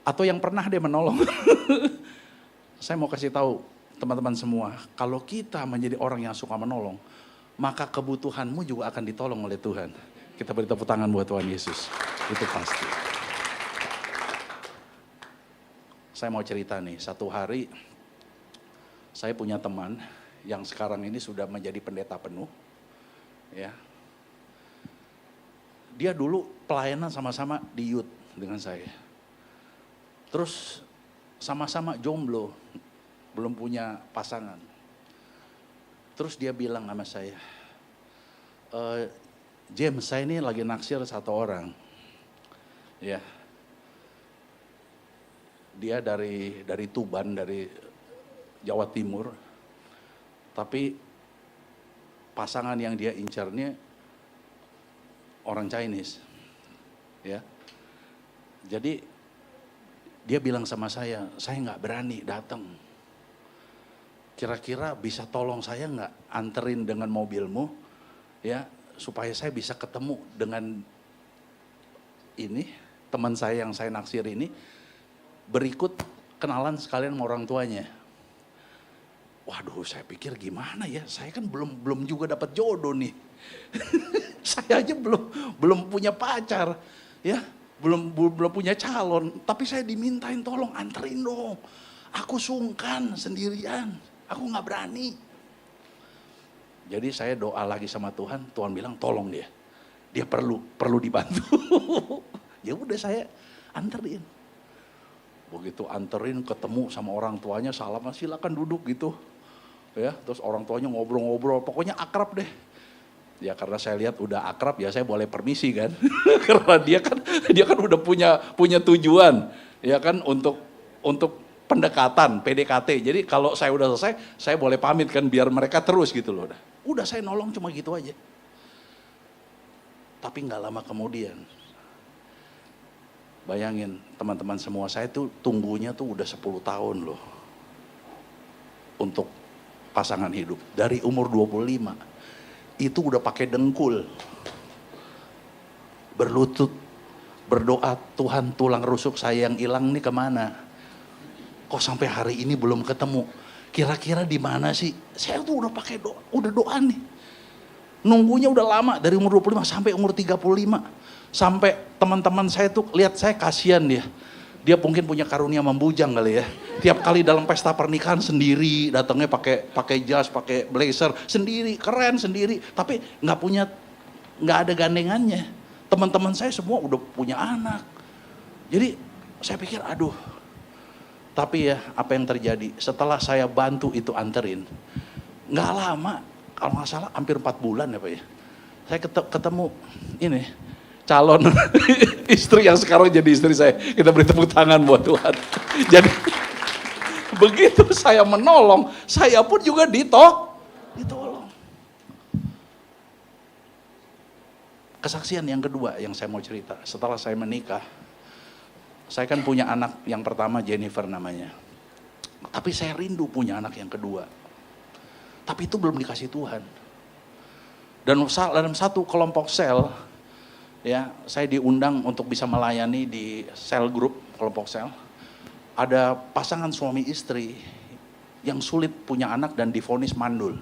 Atau yang pernah dia menolong. Saya mau kasih tahu teman-teman semua, kalau kita menjadi orang yang suka menolong, maka kebutuhanmu juga akan ditolong oleh Tuhan. Kita beri tepuk tangan buat Tuhan Yesus. Itu pasti. Saya mau cerita nih, satu hari saya punya teman yang sekarang ini sudah menjadi pendeta penuh. Ya. Dia dulu pelayanan sama-sama di youth dengan saya. Terus sama-sama jomblo, belum punya pasangan. Terus dia bilang sama saya, James, saya ini lagi naksir satu orang. Ya. Dia dari Tuban, dari Jawa Timur. Tapi pasangan yang dia incarnya orang Chinese. Ya. Jadi dia bilang sama saya nggak berani datang. Kira-kira bisa tolong saya nggak anterin dengan mobilmu, ya, supaya saya bisa ketemu dengan ini teman saya yang saya naksir ini, berikut kenalan sekalian sama orang tuanya. Waduh, saya pikir gimana ya, saya kan belum juga dapat jodoh nih. Saya aja belum punya pacar, ya, belum punya calon, tapi saya dimintain tolong anterin dong. Aku sungkan sendirian, aku nggak berani. Jadi saya doa lagi sama Tuhan, Tuhan bilang tolong dia perlu dibantu. Ya udah saya anterin. Begitu anterin ketemu sama orang tuanya, salaman silakan duduk gitu. Ya, terus orang tuanya ngobrol-ngobrol, pokoknya akrab deh. Ya karena saya lihat udah akrab ya saya boleh permisi kan. Karena dia kan udah punya tujuan ya kan untuk pendekatan, PDKT. Jadi kalau saya udah selesai, saya boleh pamit kan biar mereka terus gitu loh. Udah saya nolong cuma gitu aja. Tapi nggak lama kemudian, bayangin teman-teman semua, saya tuh tunggunya tuh udah 10 tahun loh. Untuk pasangan hidup. Dari umur 25, itu udah pakai dengkul. Berlutut, berdoa, Tuhan tulang rusuk saya yang hilang nih kemana? Kok sampai hari ini belum ketemu? Kira-kira di mana sih? Saya tuh udah pakai doa nih. Nunggunya udah lama, dari umur 25 sampai umur 35. Sampai teman-teman saya tuh lihat saya kasihan dia. Dia mungkin punya karunia membujang kali ya. Tiap kali dalam pesta pernikahan sendiri, datangnya pakai jas, pakai blazer, sendiri, keren sendiri. Tapi nggak ada gandengannya. Teman-teman saya semua udah punya anak. Jadi saya pikir aduh. Tapi ya apa yang terjadi? Setelah saya bantu itu anterin, nggak lama, kalau nggak salah hampir 4 bulan ya Pak ya. Saya ketemu ini calon istri yang sekarang jadi istri saya. Kita beri tepuk tangan buat Tuhan. Begitu saya menolong, saya pun juga ditolong. Kesaksian yang kedua yang saya mau cerita, setelah saya menikah, saya kan punya anak yang pertama Jennifer namanya. Tapi saya rindu punya anak yang kedua. Tapi itu belum dikasih Tuhan. Dan dalam satu kelompok sel, ya, saya diundang untuk bisa melayani di sel grup, kelompok sel. Ada pasangan suami istri yang sulit punya anak dan divonis mandul.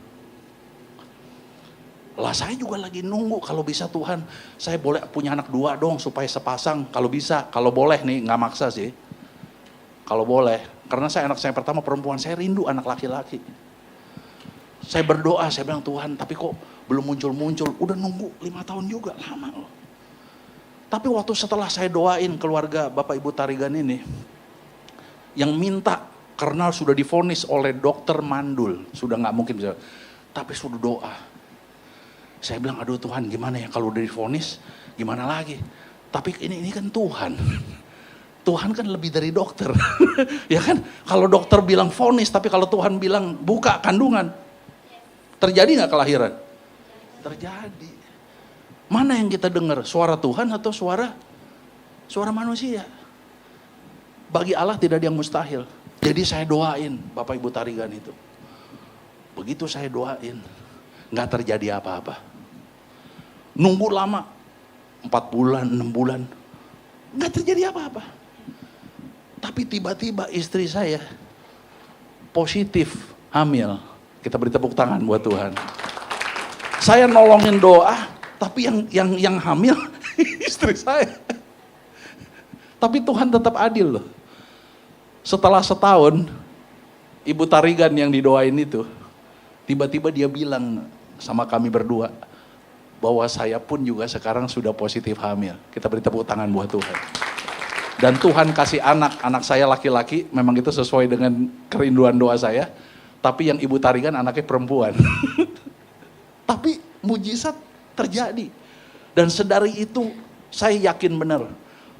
Lah saya juga lagi nunggu, kalau bisa Tuhan, saya boleh punya anak 2 dong supaya sepasang, kalau bisa, kalau boleh nih, nggak maksa sih. Kalau boleh, karena anak saya pertama perempuan, saya rindu anak laki-laki. Saya berdoa, saya bilang Tuhan, tapi kok belum muncul-muncul, udah nunggu 5 tahun juga, lama loh. Tapi waktu setelah saya doain keluarga Bapak Ibu Tarigan ini, yang minta karena sudah divonis oleh dokter mandul, sudah nggak mungkin bisa, tapi sudah doa. Saya bilang, aduh Tuhan gimana ya kalau udah divonis, gimana lagi? Tapi ini kan Tuhan. Tuhan kan lebih dari dokter. Ya kan? Kalau dokter bilang vonis, tapi kalau Tuhan bilang buka kandungan, terjadi nggak kelahiran? Terjadi. Mana yang kita dengar? Suara Tuhan atau suara manusia? Bagi Allah tidak ada yang mustahil. Jadi saya doain Bapak Ibu Tarigan itu. Begitu saya doain, nggak terjadi apa-apa. Nunggu lama, 4 bulan, 6 bulan, nggak terjadi apa-apa. Tapi tiba-tiba istri saya positif hamil. Kita beri tepuk tangan buat Tuhan. Saya nolongin doa, tapi yang hamil istri saya. Tapi Tuhan tetap adil loh. Setelah setahun, Ibu Tarigan yang didoain itu, tiba-tiba dia bilang sama kami berdua, bahwa saya pun juga sekarang sudah positif hamil. Kita beri tepuk tangan buat Tuhan. Dan Tuhan kasih anak saya laki-laki, memang itu sesuai dengan kerinduan doa saya. Tapi yang Ibu Tarigan anaknya perempuan. Tapi mujizat terjadi. Dan sedari itu saya yakin benar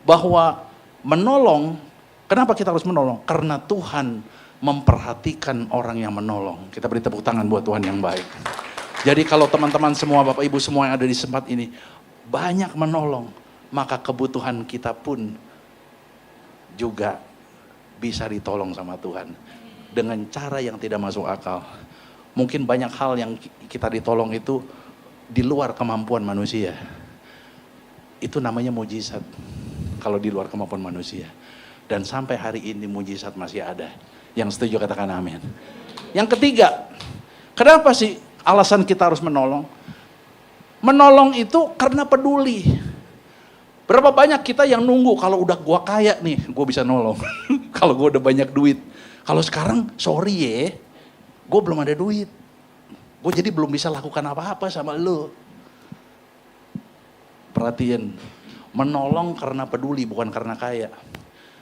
bahwa menolong, kenapa kita harus menolong? Karena Tuhan memperhatikan orang yang menolong. Kita beri tepuk tangan buat Tuhan yang baik. Jadi kalau teman-teman semua, Bapak Ibu semua yang ada di tempat ini, banyak menolong, maka kebutuhan kita pun juga bisa ditolong sama Tuhan. Dengan cara yang tidak masuk akal. Mungkin banyak hal yang kita ditolong itu di luar kemampuan manusia. Itu namanya mujizat. Kalau di luar kemampuan manusia. Dan sampai hari ini mujizat masih ada. Yang setuju katakan amin. Yang ketiga, kenapa sih alasan kita harus menolong? Menolong itu karena peduli. Berapa banyak kita yang nunggu kalau udah gua kaya nih, gua bisa nolong. Kalau gua udah banyak duit. Kalau sekarang, sorry ya, gua belum ada duit. Gua jadi belum bisa lakukan apa-apa sama lu. Perhatiin, menolong karena peduli bukan karena kaya.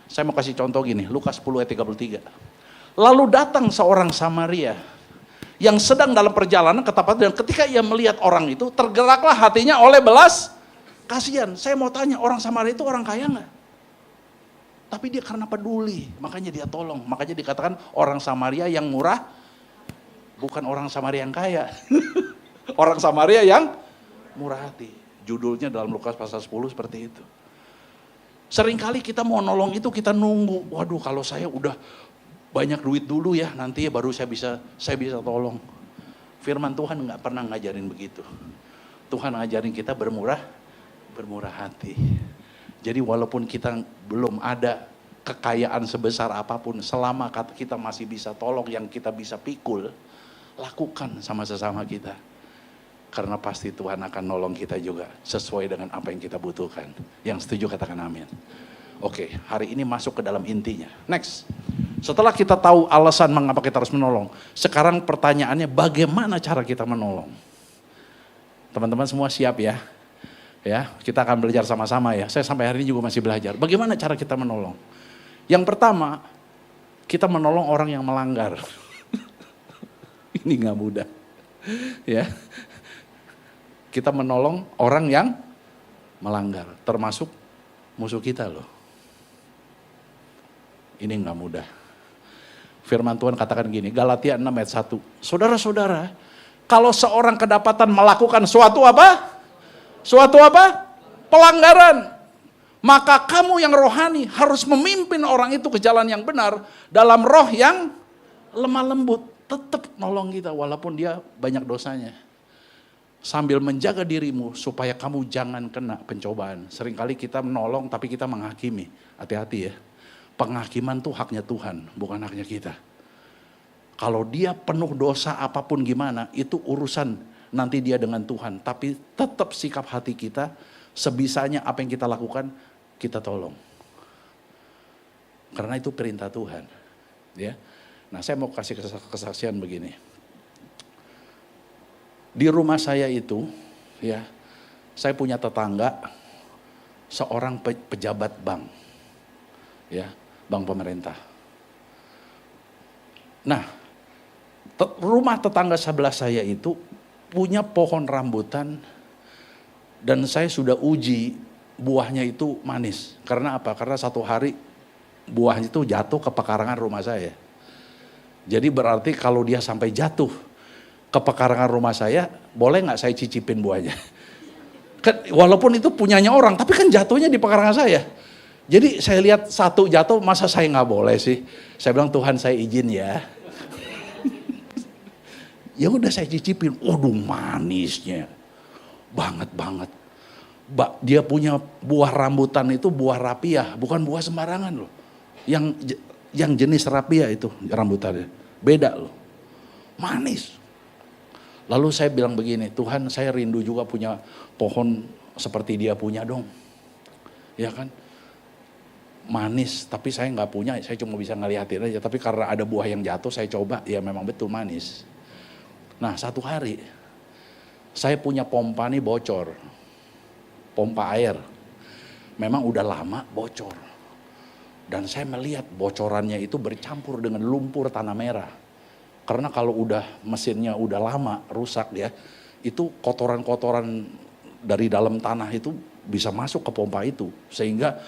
Saya mau kasih contoh gini, Lukas 10 ayat 33. Lalu datang seorang Samaria yang sedang dalam perjalanan ke tempat, dan ketika ia melihat orang itu, tergeraklah hatinya oleh belas kasihan. Saya mau tanya, orang Samaria itu orang kaya nggak? Tapi dia karena peduli, makanya dia tolong. Makanya dikatakan orang Samaria yang murah, bukan orang Samaria yang kaya. Orang Samaria yang murah hati. Judulnya dalam Lukas pasal 10 seperti itu. Seringkali kita mau nolong itu kita nunggu. Waduh, kalau saya udah banyak duit dulu ya, nanti ya baru saya bisa tolong. Firman Tuhan nggak pernah ngajarin begitu. Tuhan ngajarin kita bermurah hati. Jadi walaupun kita belum ada kekayaan sebesar apapun, selama kita masih bisa tolong yang kita bisa pikul, lakukan sama sesama kita. Karena pasti Tuhan akan nolong kita juga sesuai dengan apa yang kita butuhkan. Yang setuju katakan amin. Oke, hari ini masuk ke dalam intinya. Next. Setelah kita tahu alasan mengapa kita harus menolong, sekarang pertanyaannya bagaimana cara kita menolong? Teman-teman semua siap ya? Ya, kita akan belajar sama-sama ya. Saya sampai hari ini juga masih belajar. Bagaimana cara kita menolong? Yang pertama, kita menolong orang yang melanggar. Ini nggak mudah. Ya. Kita menolong orang yang melanggar, termasuk musuh kita loh. Ini nggak mudah. Firman Tuhan katakan gini, Galatia 6 ayat 1. Saudara-saudara, kalau seorang kedapatan melakukan suatu apa? Suatu apa? Pelanggaran. Maka kamu yang rohani harus memimpin orang itu ke jalan yang benar dalam roh yang lemah lembut. Tetap nolong kita walaupun dia banyak dosanya. Sambil menjaga dirimu supaya kamu jangan kena pencobaan. Seringkali kita menolong tapi kita menghakimi. Hati-hati ya. Penghakiman tuh haknya Tuhan, bukan haknya kita. Kalau dia penuh dosa apapun gimana, itu urusan nanti dia dengan Tuhan. Tapi tetap sikap hati kita, sebisanya apa yang kita lakukan, kita tolong. Karena itu perintah Tuhan. Ya. Nah, saya mau kasih kesaksian begini. Di rumah saya itu, ya, saya punya tetangga, seorang pejabat bank. Ya, bank pemerintah. Nah, rumah tetangga sebelah saya itu punya pohon rambutan dan saya sudah uji buahnya itu manis. Karena apa? Karena satu hari buahnya itu jatuh ke pekarangan rumah saya. Jadi berarti kalau dia sampai jatuh ke pekarangan rumah saya, boleh nggak saya cicipin buahnya? Kan, walaupun itu punyanya orang, tapi kan jatuhnya di pekarangan saya. Jadi saya lihat satu jatuh, masa saya nggak boleh sih? Saya bilang, Tuhan saya izin ya. Ya udah saya cicipin, waduh manisnya, banget. Dia punya buah rambutan itu buah rapiah, bukan buah sembarangan loh. Yang jenis rapiah itu rambutannya, beda loh, manis. Lalu saya bilang begini, Tuhan saya rindu juga punya pohon seperti dia punya dong. Ya kan? Manis, tapi saya nggak punya, saya cuma bisa ngeliatin aja. Tapi karena ada buah yang jatuh, saya coba, ya memang betul manis. Nah satu hari, saya punya pompa nih bocor. Pompa air. Memang udah lama bocor. Dan saya melihat bocorannya itu bercampur dengan lumpur tanah merah. Karena kalau udah mesinnya udah lama rusak ya, itu kotoran-kotoran dari dalam tanah itu bisa masuk ke pompa itu. Sehingga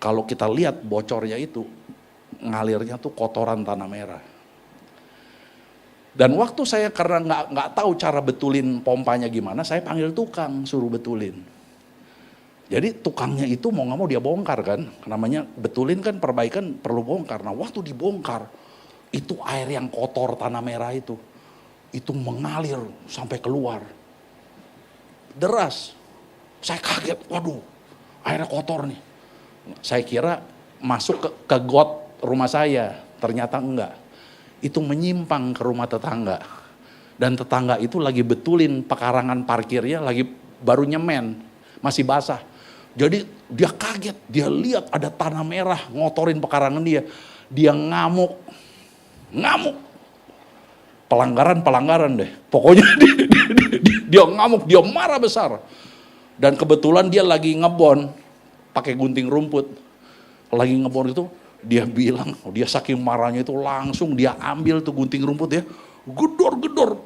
kalau kita lihat bocornya itu, ngalirnya tuh kotoran tanah merah. Dan waktu saya karena nggak tahu cara betulin pompanya gimana, saya panggil tukang suruh betulin. Jadi tukangnya itu mau nggak mau dia bongkar kan, namanya betulin kan perbaikan perlu bongkar. Nah waktu dibongkar, itu air yang kotor tanah merah itu mengalir sampai keluar. Deras. Saya kaget, waduh airnya kotor nih. Saya kira masuk ke got rumah saya, ternyata enggak. Itu menyimpang ke rumah tetangga. Dan tetangga itu lagi betulin pekarangan parkirnya, lagi baru nyemen, masih basah. Jadi dia kaget, dia lihat ada tanah merah ngotorin pekarangan dia. Dia ngamuk. Pelanggaran deh. Pokoknya dia ngamuk, dia marah besar. Dan kebetulan dia lagi ngebon. Pakai gunting rumput, lagi ngebor itu, dia bilang, dia saking marahnya itu langsung dia ambil tuh gunting rumput ya, gedor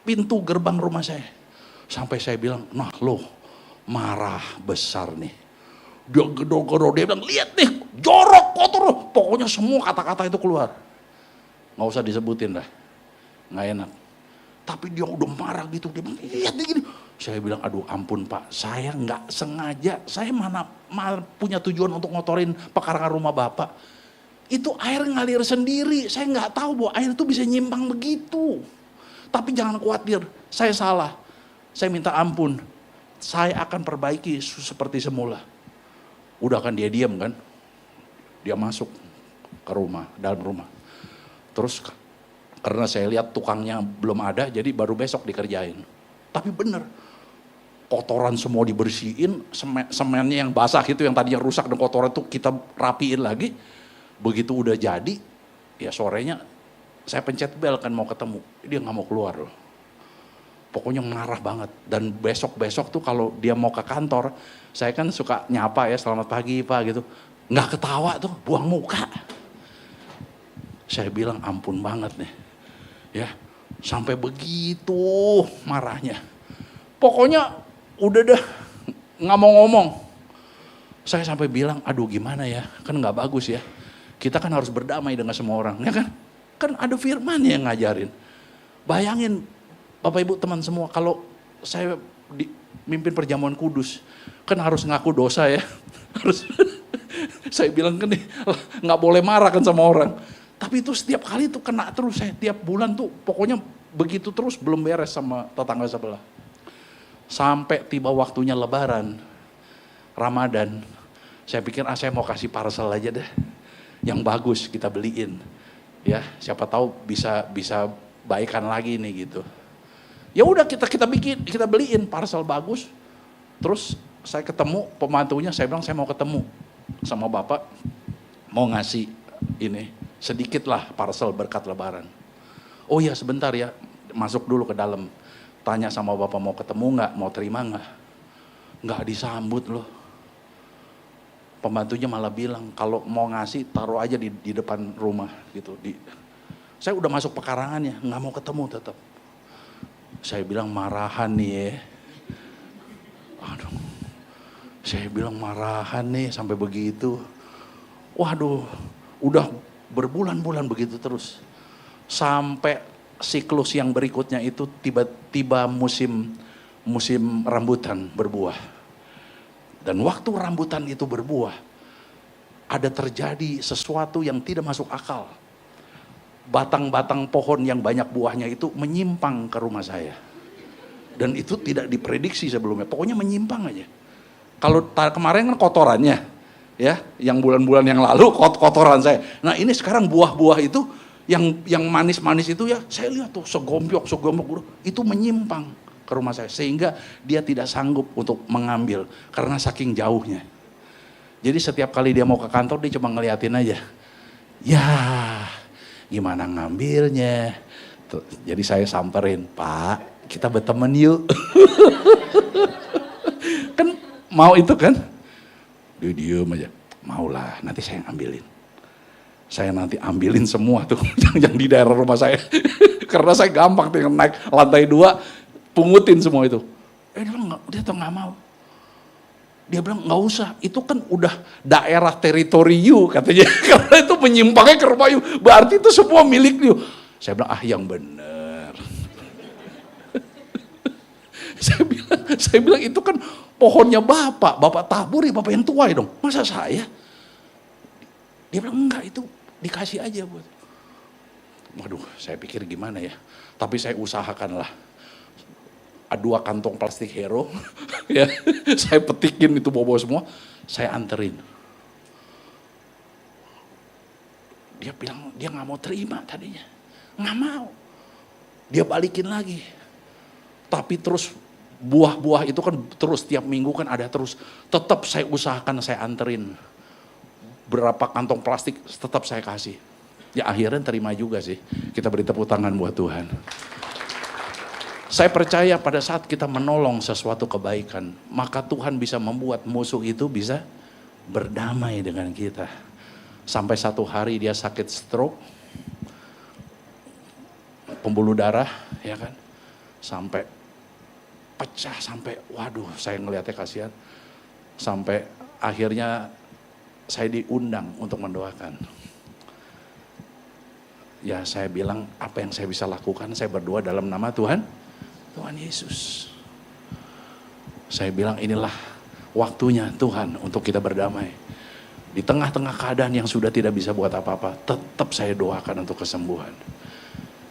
pintu gerbang rumah saya. Sampai saya bilang, nah loh marah besar nih. Dia gedor, dia bilang, lihat nih jorok kotor, pokoknya semua kata-kata itu keluar. Nggak usah disebutin dah, nggak enak. Tapi dia udah marah gitu, dia bilang, lihat nih gini. Saya bilang, aduh ampun Pak, saya nggak sengaja, saya mana punya tujuan untuk ngotorin pekarangan rumah Bapak. Itu air ngalir sendiri, saya nggak tahu bahwa air itu bisa nyimpang begitu. Tapi jangan khawatir, saya salah. Saya minta ampun, saya akan perbaiki seperti semula. Udah kan dia diam kan, dia masuk ke rumah, dalam rumah. Terus karena saya lihat tukangnya belum ada, jadi baru besok dikerjain. Tapi bener, kotoran semua dibersihin, semennya yang basah itu yang tadinya rusak dan kotoran itu kita rapiin lagi. Begitu udah jadi, ya sorenya saya pencet bel kan mau ketemu, dia nggak mau keluar loh. Pokoknya marah banget. Dan besok tuh kalau dia mau ke kantor, saya kan suka nyapa ya, selamat pagi Pak gitu. Nggak ketawa tuh, buang muka. Saya bilang ampun banget nih, ya sampai begitu marahnya. Pokoknya udah dah nggak mau ngomong. Saya sampai bilang, aduh gimana ya, kan nggak bagus ya. Kita kan harus berdamai dengan semua orang, ya kan? Kan ada firman yang ngajarin. Bayangin Bapak Ibu teman semua, kalau saya mimpin perjamuan kudus, kan harus ngaku dosa ya. Harus saya bilang kan nggak boleh marah kan sama orang. Tapi itu setiap kali tuh kena terus, saya tiap bulan tuh pokoknya begitu terus, belum beres sama tetangga sebelah. Sampai tiba waktunya Lebaran, Ramadan, saya pikir saya mau kasih parcel aja deh, yang bagus kita beliin, ya siapa tahu bisa baikan lagi nih gitu. Ya udah kita beliin parcel bagus, terus saya ketemu pembantunya, saya bilang saya mau ketemu sama bapak, mau ngasih ini sedikit lah parcel berkat Lebaran. Oh ya sebentar ya, masuk dulu ke dalam, tanya sama bapak mau ketemu nggak, mau terima nggak disambut loh. Pembantunya malah bilang kalau mau ngasih taruh aja di depan rumah gitu. Saya udah masuk pekarangannya, nggak mau ketemu tetap. Saya bilang marahan nih ya. Aduh, saya bilang marahan nih sampai begitu. Waduh, udah berbulan-bulan begitu terus. Sampai siklus yang berikutnya itu tiba-tiba musim rambutan berbuah. Dan waktu rambutan itu berbuah, ada terjadi sesuatu yang tidak masuk akal. Batang-batang pohon yang banyak buahnya itu menyimpang ke rumah saya. Dan itu tidak diprediksi sebelumnya, pokoknya menyimpang aja. Kalau kemarin kan kotorannya, ya, yang bulan-bulan yang lalu kotoran saya. Nah ini sekarang buah-buah itu yang manis-manis itu ya, saya lihat tuh segombyok itu menyimpang ke rumah saya, sehingga dia tidak sanggup untuk mengambil karena saking jauhnya. Jadi setiap kali dia mau ke kantor dia cuma ngeliatin aja. Ya, gimana ngambilnya? Tuh, jadi saya samperin, Pak, kita berteman yuk. Kan mau itu kan? Dia diem aja, maulah nanti saya ambilin. Saya nanti ambilin semua tuh yang di daerah rumah saya. Karena saya gampang tinggal naik lantai 2, pungutin semua itu. Dia tuh nggak mau. Dia bilang nggak usah, itu kan udah daerah teritori you katanya. Karena itu menyimpangnya ke rumah you, berarti itu semua milik you. Saya bilang yang benar. saya bilang itu kan pohonnya bapak taburi, bapak yang tua ya dong. Masa saya? Dia bilang enggak, itu dikasih aja buat. Waduh, saya pikir gimana ya. Tapi saya usahakan lah. 2 kantong plastik Hero, ya, saya petikin itu bawa semua, saya anterin. Dia bilang dia nggak mau terima tadinya, nggak mau. Dia balikin lagi, tapi terus buah-buah itu kan terus tiap minggu kan ada terus. Tetap saya usahakan saya anterin. Berapa kantong plastik tetap saya kasih. Ya akhirnya terima juga sih. Kita beri tepuk tangan buat Tuhan. Saya percaya pada saat kita menolong sesuatu kebaikan, maka Tuhan bisa membuat musuh itu bisa berdamai dengan kita. Sampai satu hari dia sakit stroke, pembuluh darah, ya kan, sampai pecah, sampai waduh saya ngeliatnya kasihan. Sampai akhirnya saya diundang untuk mendoakan. Ya saya bilang apa yang saya bisa lakukan, saya berdoa dalam nama Tuhan Yesus. Saya bilang inilah waktunya Tuhan untuk kita berdamai. Di tengah-tengah keadaan yang sudah tidak bisa buat apa-apa, tetap saya doakan untuk kesembuhan.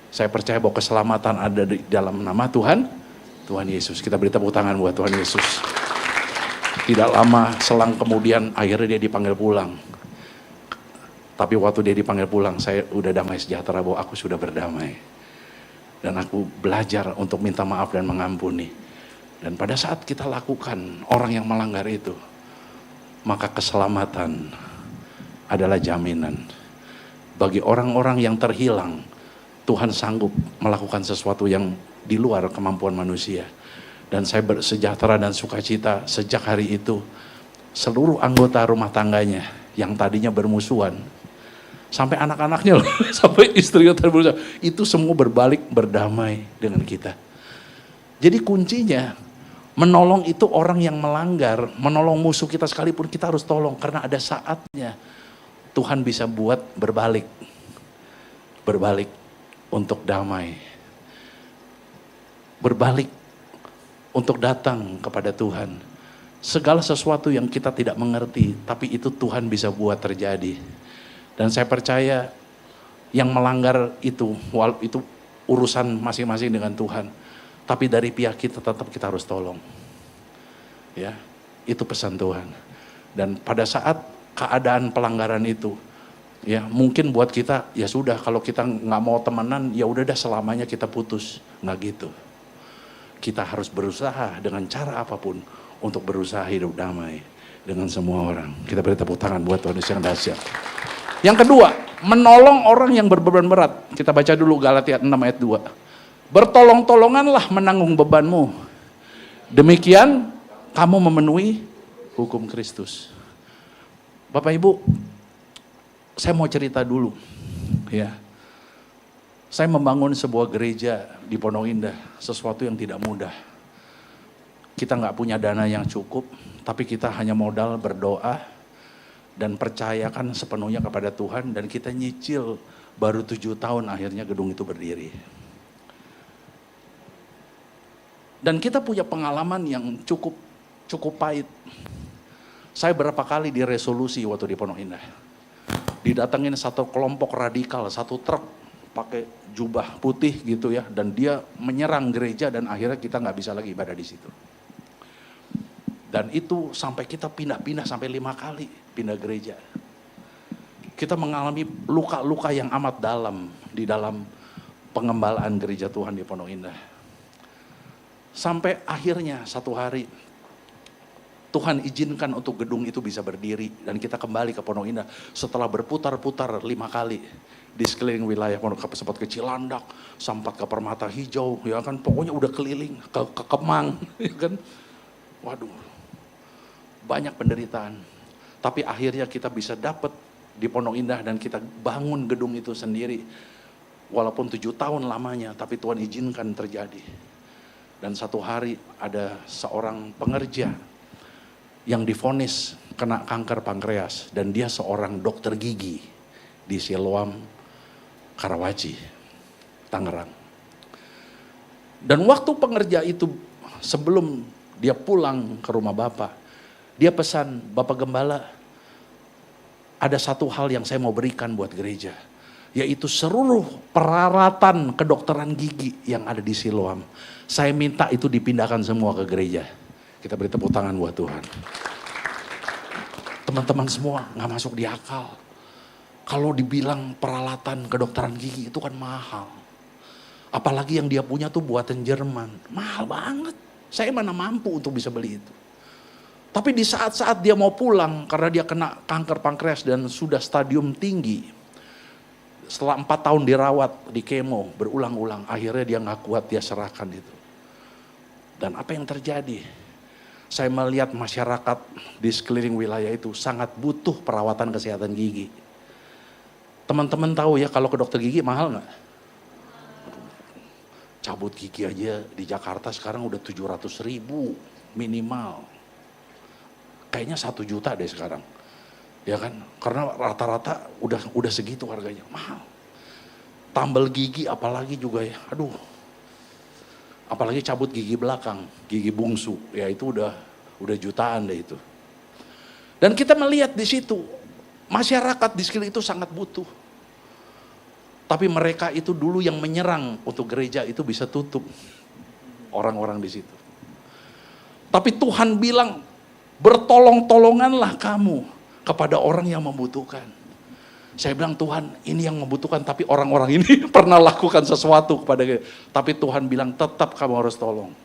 Saya percaya bahwa keselamatan ada di dalam nama Tuhan Yesus. Kita beri tepuk tangan buat Tuhan Yesus. Tidak lama selang kemudian akhirnya dia dipanggil pulang. Tapi waktu dia dipanggil pulang, saya udah damai sejahtera bahwa aku sudah berdamai. Dan aku belajar untuk minta maaf dan mengampuni. Dan pada saat kita lakukan orang yang melanggar itu, maka keselamatan adalah jaminan. Bagi orang-orang yang terhilang, Tuhan sanggup melakukan sesuatu yang di luar kemampuan manusia. Dan saya bersejahtera dan sukacita sejak hari itu, seluruh anggota rumah tangganya yang tadinya bermusuhan, sampai anak-anaknya loh, sampai istrinya terberusaha, itu semua berbalik berdamai dengan kita. Jadi kuncinya menolong itu orang yang melanggar, menolong musuh kita sekalipun kita harus tolong, karena ada saatnya Tuhan bisa buat berbalik untuk damai, berbalik untuk datang kepada Tuhan. Segala sesuatu yang kita tidak mengerti, tapi itu Tuhan bisa buat terjadi. Dan saya percaya yang melanggar itu urusan masing-masing dengan Tuhan. Tapi dari pihak kita tetap kita harus tolong. Ya, itu pesan Tuhan. Dan pada saat keadaan pelanggaran itu, ya mungkin buat kita ya sudah, kalau kita nggak mau temenan ya udah dah selamanya kita putus, nggak gitu. Kita harus berusaha dengan cara apapun untuk berusaha hidup damai dengan semua orang. Kita beri tepuk tangan buat Tuhan Yesus yang dahsyat. Yang kedua, menolong orang yang berbeban berat. Kita baca dulu Galatia 6 ayat 2. Bertolong-tolonganlah menanggung bebanmu. Demikian kamu memenuhi hukum Kristus. Bapak Ibu, saya mau cerita dulu. Ya, saya membangun sebuah gereja di Pondok Indah, sesuatu yang tidak mudah. Kita nggak punya dana yang cukup, tapi kita hanya modal berdoa dan percayakan sepenuhnya kepada Tuhan, dan kita nyicil baru 7 tahun akhirnya gedung itu berdiri. Dan kita punya pengalaman yang cukup pahit. Saya berapa kali diresolusi waktu di Pondok Indah. Didatengin satu kelompok radikal, satu truk pakai jubah putih gitu ya, dan dia menyerang gereja dan akhirnya kita nggak bisa lagi ibadah di situ. Dan itu sampai kita pindah-pindah sampai 5 kali pindah gereja. Kita mengalami luka-luka yang amat dalam di dalam pengembalaan gereja Tuhan di Pondok Indah. Sampai akhirnya satu hari Tuhan izinkan untuk gedung itu bisa berdiri dan kita kembali ke Pondok Indah setelah berputar-putar 5 kali di sekeliling wilayah Pondok, sempat ke Cilandak, sempat ke Permata Hijau, ya kan, pokoknya udah keliling ke Kemang, ya kan. Waduh, banyak penderitaan. Tapi akhirnya kita bisa dapat di Pondok Indah dan kita bangun gedung itu sendiri. Walaupun 7 tahun lamanya, tapi Tuhan izinkan terjadi. Dan satu hari ada seorang pengerja yang divonis kena kanker pankreas dan dia seorang dokter gigi di Siloam, Karawaci, Tangerang. Dan waktu pengerja itu sebelum dia pulang ke rumah Bapak, dia pesan, Bapak Gembala, ada satu hal yang saya mau berikan buat gereja, yaitu seluruh peralatan kedokteran gigi yang ada di Siloam. Saya minta itu dipindahkan semua ke gereja. Kita beri tepuk tangan buat Tuhan. Teman-teman semua gak masuk di akal. Kalau dibilang peralatan kedokteran gigi itu kan mahal. Apalagi yang dia punya tuh buatan Jerman. Mahal banget. Saya mana mampu untuk bisa beli itu. Tapi di saat-saat dia mau pulang karena dia kena kanker pankreas dan sudah stadium tinggi. Setelah 4 tahun dirawat di kemo berulang-ulang, akhirnya dia gak kuat, dia serahkan itu. Dan apa yang terjadi? Saya melihat masyarakat di sekeliling wilayah itu sangat butuh perawatan kesehatan gigi. Teman-teman tahu ya kalau ke dokter gigi mahal gak? Cabut gigi aja di Jakarta sekarang udah 700.000 minimal. Kayaknya 1 juta deh sekarang. Ya kan, karena rata-rata udah segitu harganya, mahal. Tambal gigi apalagi juga ya, aduh. Apalagi cabut gigi belakang, gigi bungsu, ya itu udah jutaan deh itu. Dan kita melihat di situ, masyarakat di sekeliling itu sangat butuh. Tapi mereka itu dulu yang menyerang untuk gereja itu bisa tutup orang-orang di situ. Tapi Tuhan bilang, bertolong-tolonganlah kamu kepada orang yang membutuhkan. Saya bilang, Tuhan ini yang membutuhkan, tapi orang-orang ini pernah lakukan sesuatu kepada kita. Tapi Tuhan bilang tetap kamu harus tolong.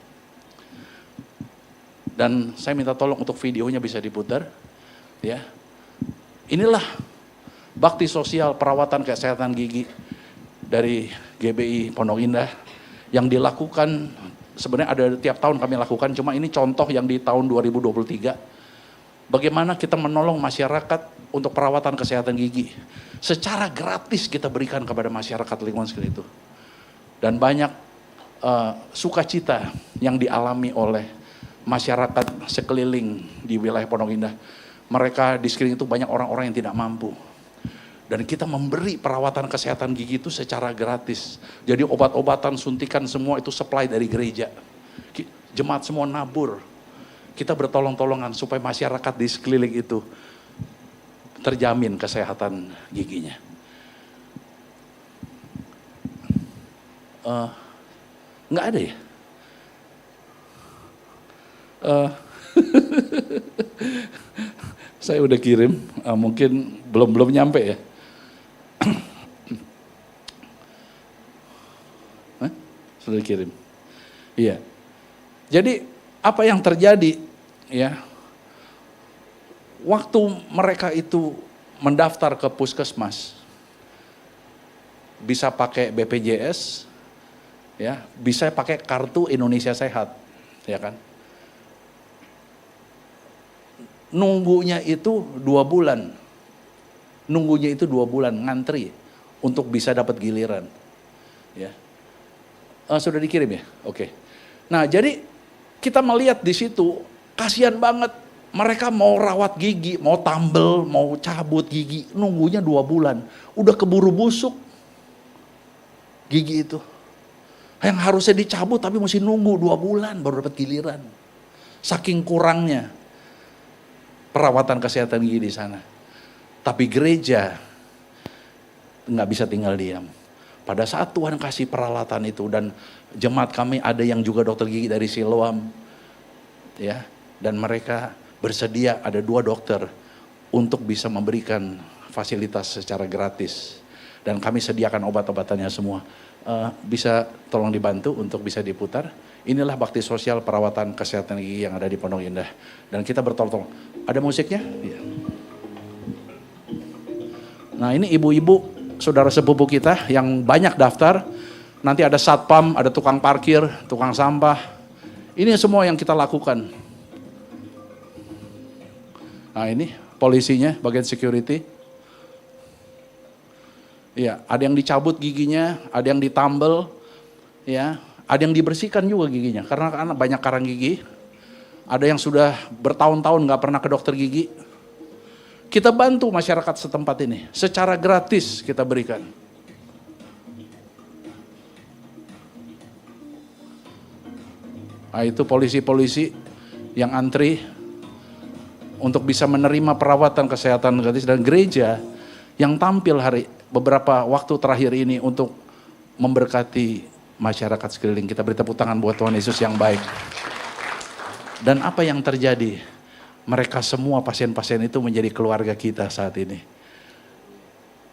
Dan saya minta tolong untuk videonya bisa diputar. Ya, inilah bakti sosial perawatan kesehatan gigi dari GBI Pondok Indah yang dilakukan. Sebenarnya ada tiap tahun kami lakukan, cuma ini contoh yang di tahun 2023. Bagaimana kita menolong masyarakat untuk perawatan kesehatan gigi. Secara gratis kita berikan kepada masyarakat lingkungan sekitar itu. Dan banyak sukacita yang dialami oleh masyarakat sekeliling di wilayah Pondok Indah. Mereka di sekeliling itu banyak orang-orang yang tidak mampu. Dan kita memberi perawatan kesehatan gigi itu secara gratis. Jadi obat-obatan, suntikan semua itu supply dari gereja. Jemaat semua nabur. Kita bertolong-tolongan supaya masyarakat di sekeliling itu terjamin kesehatan giginya. Nggak ada ya? Saya udah kirim, mungkin belum nyampe ya. Sudah kirim. Iya. Jadi apa yang terjadi ya? Waktu mereka itu mendaftar ke puskesmas, bisa pakai BPJS, ya, bisa pakai kartu Indonesia Sehat, ya kan? Nunggunya itu 2 bulan, ngantri untuk bisa dapat giliran, ya. Sudah dikirim ya, oke. Nah jadi kita melihat di situ, kasihan banget. Mereka mau rawat gigi, mau tambel, mau cabut gigi, nunggunya 2 bulan. Udah keburu busuk gigi itu. Yang harusnya dicabut tapi mesti nunggu 2 bulan baru dapat giliran. Saking kurangnya perawatan kesehatan gigi di sana. Tapi gereja nggak bisa tinggal diam. Pada saat Tuhan kasih peralatan itu, dan jemaat kami ada yang juga dokter gigi dari Siloam, ya, dan mereka bersedia ada 2 dokter untuk bisa memberikan fasilitas secara gratis. Dan kami sediakan obat-obatannya semua. Bisa tolong dibantu untuk bisa diputar. Inilah bakti sosial perawatan kesehatan gigi yang ada di Pondok Indah. Dan kita bertolong-tolong. Ada musiknya? Iya. Nah ini ibu-ibu, saudara sepupu kita yang banyak daftar. Nanti ada satpam, ada tukang parkir, tukang sampah. Ini semua yang kita lakukan. Nah ini polisinya, bagian security. Iya, ada yang dicabut giginya, ada yang ditambel, ya, ada yang dibersihkan juga giginya. Karena banyak karang gigi. Ada yang sudah bertahun-tahun nggak pernah ke dokter gigi. Kita bantu masyarakat setempat ini, secara gratis kita berikan. Nah itu polisi-polisi yang antri untuk bisa menerima perawatan kesehatan gratis, dan gereja yang tampil beberapa waktu terakhir ini untuk memberkati masyarakat sekeliling. Kita beri tepuk tangan buat Tuhan Yesus yang baik. Dan apa yang terjadi? Mereka semua pasien-pasien itu menjadi keluarga kita saat ini.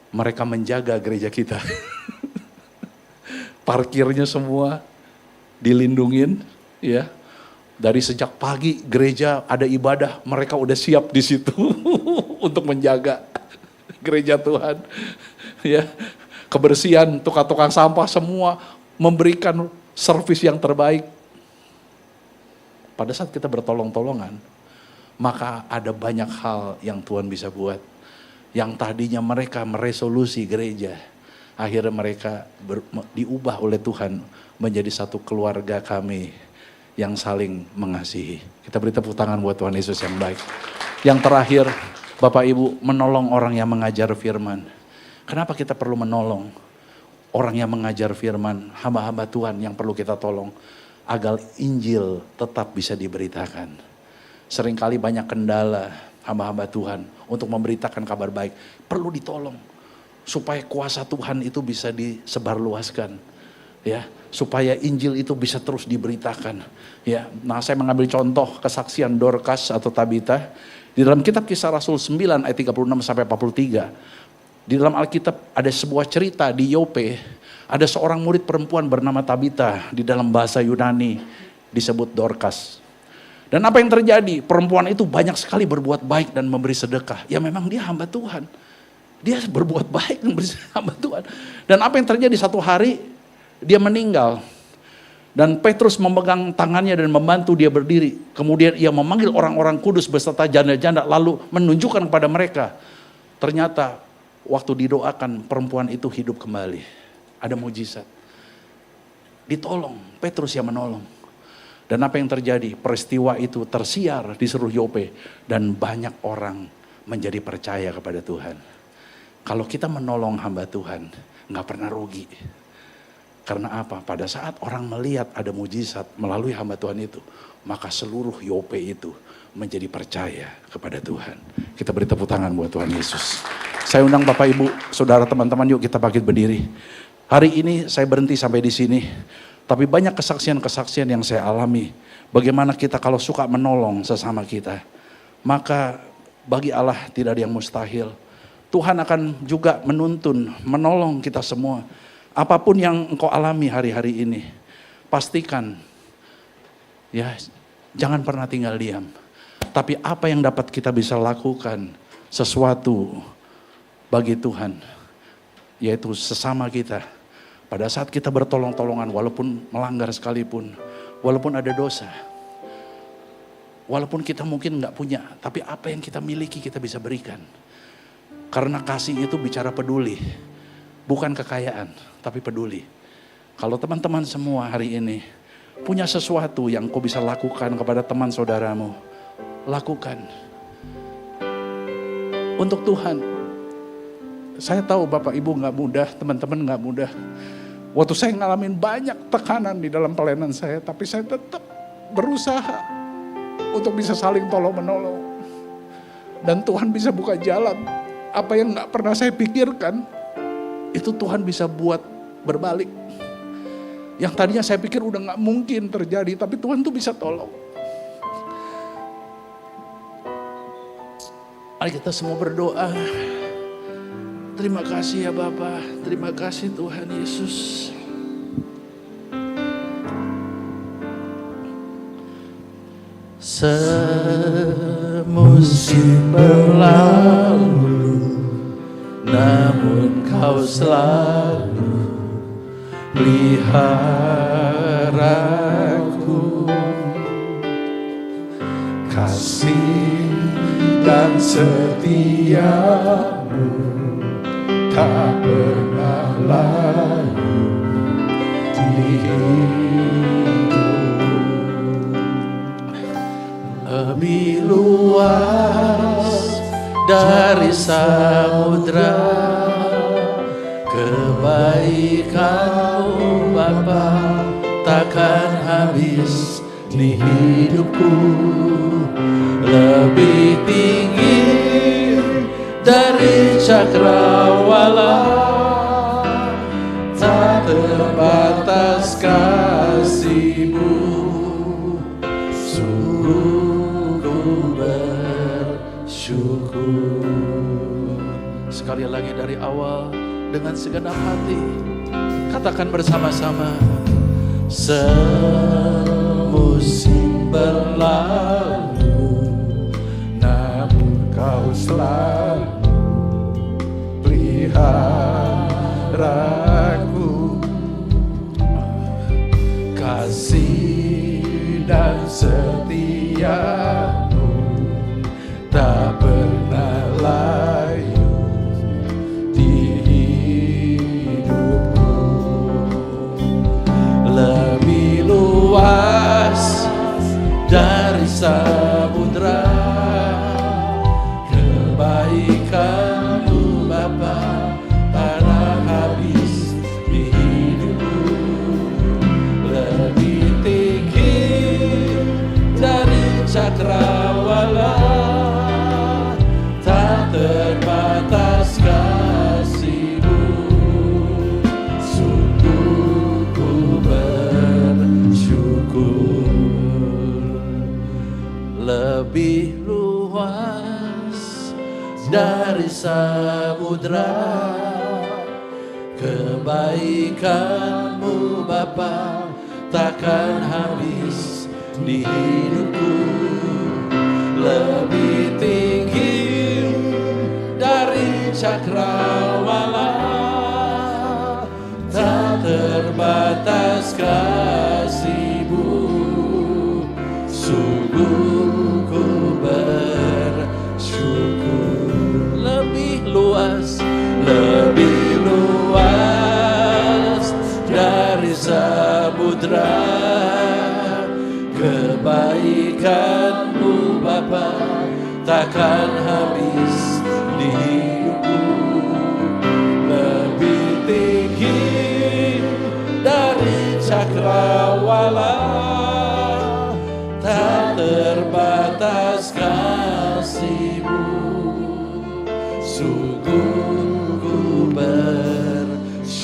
Mereka menjaga gereja kita. Parkirnya semua dilindungin, ya. Dari sejak pagi gereja ada ibadah, mereka udah siap di situ untuk menjaga gereja Tuhan. Ya. Kebersihan, tukang-tukang sampah semua memberikan servis yang terbaik. Pada saat kita bertolong-tolongan, maka ada banyak hal yang Tuhan bisa buat. Yang tadinya mereka meresolusi gereja, akhirnya mereka diubah oleh Tuhan menjadi satu keluarga kami yang saling mengasihi. Kita beri tepuk tangan buat Tuhan Yesus yang baik. Yang terakhir, Bapak Ibu, menolong orang yang mengajar firman. Kenapa kita perlu menolong orang yang mengajar firman, hamba-hamba Tuhan yang perlu kita tolong, agar Injil tetap bisa diberitakan. Seringkali banyak kendala hamba-hamba Tuhan untuk memberitakan kabar baik. Perlu ditolong supaya kuasa Tuhan itu bisa disebarluaskan, ya, supaya Injil itu bisa terus diberitakan, ya. Nah, saya mengambil contoh kesaksian Dorcas atau Tabita di dalam kitab Kisah Rasul 9 ayat 36 sampai 43. Di dalam Alkitab ada sebuah cerita di Yope, ada seorang murid perempuan bernama Tabita, di dalam bahasa Yunani disebut Dorcas. Dan apa yang terjadi? Perempuan itu banyak sekali berbuat baik dan memberi sedekah. Ya memang dia hamba Tuhan. Dia berbuat baik dan memberi hamba Tuhan. Dan apa yang terjadi? Satu hari dia meninggal. Dan Petrus memegang tangannya dan membantu dia berdiri. Kemudian ia memanggil orang-orang kudus beserta janda-janda lalu menunjukkan kepada mereka. Ternyata waktu didoakan perempuan itu hidup kembali. Ada mujizat. Ditolong, Petrus yang menolong. Dan apa yang terjadi? Peristiwa itu tersiar di seluruh Yope dan banyak orang menjadi percaya kepada Tuhan. Kalau kita menolong hamba Tuhan, nggak pernah rugi. Karena apa? Pada saat orang melihat ada mujizat melalui hamba Tuhan itu, maka seluruh Yope itu menjadi percaya kepada Tuhan. Kita beri tepuk tangan buat Tuhan Yesus. Saya undang Bapak Ibu, Saudara, teman-teman, yuk kita bangkit berdiri. Hari ini saya berhenti sampai di sini. Tapi banyak kesaksian-kesaksian yang saya alami. Bagaimana kita kalau suka menolong sesama kita. Maka bagi Allah tidak ada yang mustahil. Tuhan akan juga menuntun, menolong kita semua. Apapun yang engkau alami hari-hari ini, pastikan ya jangan pernah tinggal diam. Tapi apa yang dapat kita bisa lakukan sesuatu bagi Tuhan, yaitu sesama kita. Pada saat kita bertolong-tolongan walaupun melanggar sekalipun, walaupun ada dosa, walaupun kita mungkin nggak punya, tapi apa yang kita miliki kita bisa berikan. Karena kasih itu bicara peduli, bukan kekayaan, tapi peduli. Kalau teman-teman semua hari ini punya sesuatu yang kau bisa lakukan kepada teman saudaramu, lakukan. Untuk Tuhan. Saya tahu Bapak Ibu gak mudah, teman-teman gak mudah. Waktu saya ngalamin banyak tekanan di dalam pelayanan saya, tapi saya tetap berusaha untuk bisa saling tolong-menolong. Dan Tuhan bisa buka jalan. Apa yang gak pernah saya pikirkan, itu Tuhan bisa buat berbalik. Yang tadinya saya pikir udah gak mungkin terjadi, tapi Tuhan tuh bisa tolong. Mari kita semua berdoa. Terima kasih ya Bapa, terima kasih Tuhan Yesus. Semusim berlalu, namun Kau selalu peliharaku. Kasih dan setiamu tak pernah layu di hidupku. Lebih luas dari samudra kebaikan-Mu Bapa takkan habis di hidupku. Lebih tinggi dari cakrawala, tak terbatas kasih-Mu. Sungguh ku bersyukur. Sekali lagi dari awal dengan segenap hati, katakan bersama-sama. Semusim berlalu, namun Kau selalu peliharaku. Kasih dan setia-Mu tak pernah layu di hidupku. Lebih luas dari samudra kebaikan-Mu Bapa tak habis di hidupku. Lebih tinggi dari cakrawala, tak terbatas kasih-Mu. Sungguh ku bersyukur. Lebih luas dari samudra kebaikan-Mu Bapa takkan habis di hidupku. Lebih tinggi dari cakrawala, tak terbatas kasih-Mu. Sungguh ku bersyukur. Lebih luas dari samudra kebaikan-Mu Bapa takkan habis di hidupku.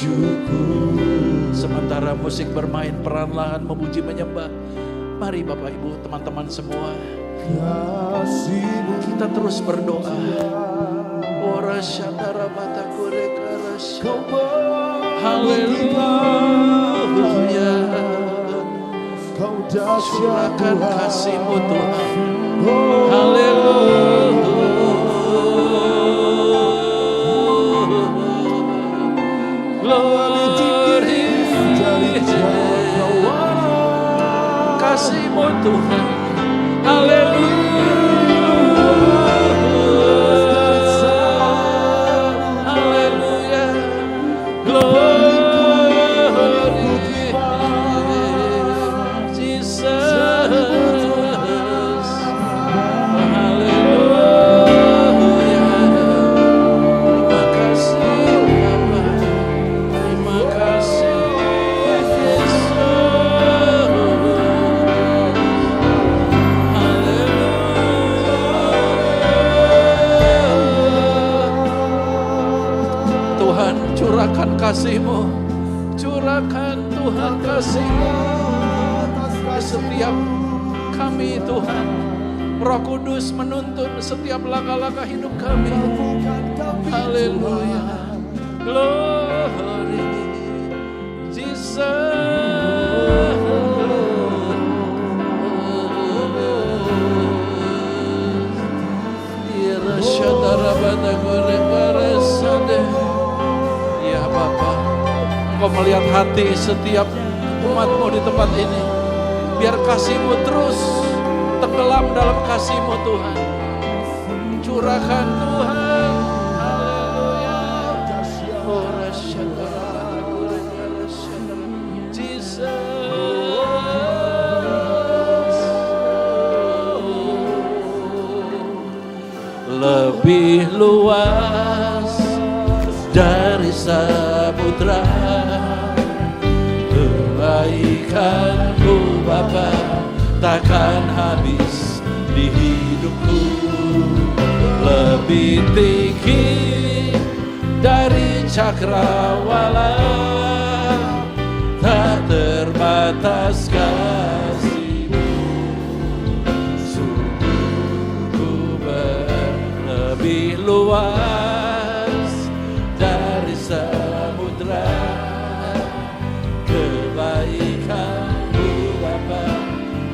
syukur. Sementara musik bermain, perlahan memuji menyembah, mari Bapak Ibu teman-teman semua, kita terus berdoa. Ora syadara batakure karasya. Haleluya. Curahkan kasih-Mu Tuhan. Haleluya. Glory. Kasih-Mu Tuhan. Haleluya. Kasih-Mu, curahkan Tuhan kasih-Mu ke setiap kami Tuhan. Roh Kudus menuntun setiap langkah-langkah hidup kami. Haleluya. Glory Jesus. Engkau melihat hati setiap umat-Mu di tempat ini. Biar kasih-Mu terus tenggelam dalam kasih-Mu Tuhan. Curahkan Tuhan. Haleluya. Jesus. Lebih luas dari samudra kebaikan-Mu Bapa takkan habis di hidupku. Lebih tinggi dari cakrawala, tak terbatas kasih-Mu. Sungguh ku lebih luas dari samudra. Kebaikan-Mu Bapa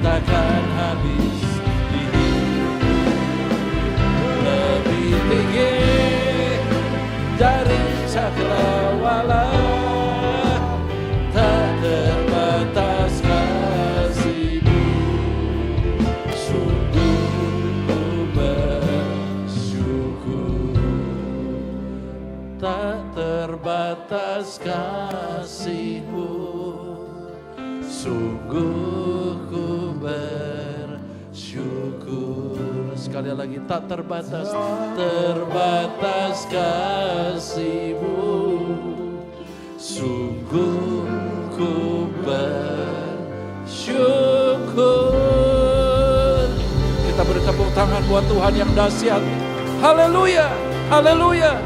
takkan habis di hidupku. Lebih tinggi dari cakrawala, tak terbatas kasih-Mu. Sungguh ku bersyukur. Tak terbatas kasih-Mu. Sungguh ku bersyukur. Sekali lagi, tak terbatas, terbatas kasih-Mu. Sungguh ku bersyukur. Kita beri tepuk tangan buat Tuhan yang dahsyat. Haleluya, haleluya.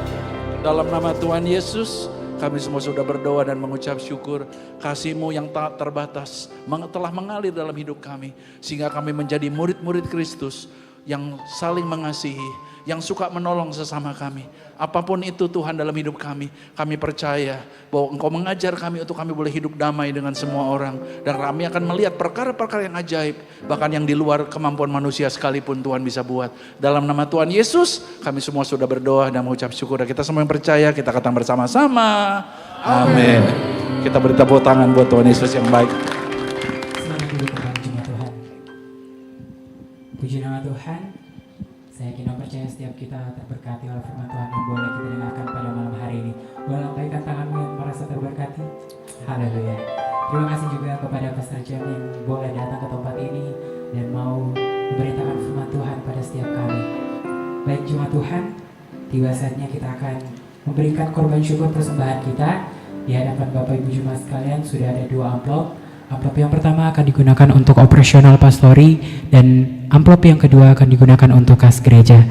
Dalam nama Tuhan Yesus, kami semua sudah berdoa dan mengucap syukur. Kasih-Mu yang tak terbatas telah mengalir dalam hidup kami. Sehingga kami menjadi murid-murid Kristus yang saling mengasihi, yang suka menolong sesama kami. Apapun itu Tuhan dalam hidup kami percaya bahwa Engkau mengajar kami untuk kami boleh hidup damai dengan semua orang. Dan kami akan melihat perkara-perkara yang ajaib, bahkan yang di luar kemampuan manusia sekalipun Tuhan bisa buat. Dalam nama Tuhan Yesus, kami semua sudah berdoa dan mengucap syukur. Dan kita semua yang percaya, kita katakan bersama-sama. Amin. Kita beri tepuk tangan buat Tuhan Yesus yang baik. Selamat berjumpa Tuhan. Puji nama Tuhan. Saya yakin dan percaya setiap kita terberkati oleh firman Tuhan yang boleh kita dengarkan pada malam hari ini. Boleh lambaikan tanganmu yang merasa terberkati. Haleluya. Terima kasih juga kepada Pastor Jan yang boleh datang ke tempat ini dan mau memberitakan firman Tuhan pada setiap kami. Baik jemaat Tuhan, tiba saatnya kita akan memberikan korban syukur persembahan kita. Di hadapan Bapak Ibu jemaat sekalian sudah ada 2 amplop. Amplop yang pertama akan digunakan untuk operasional pastori dan amplop yang kedua akan digunakan untuk kas gereja.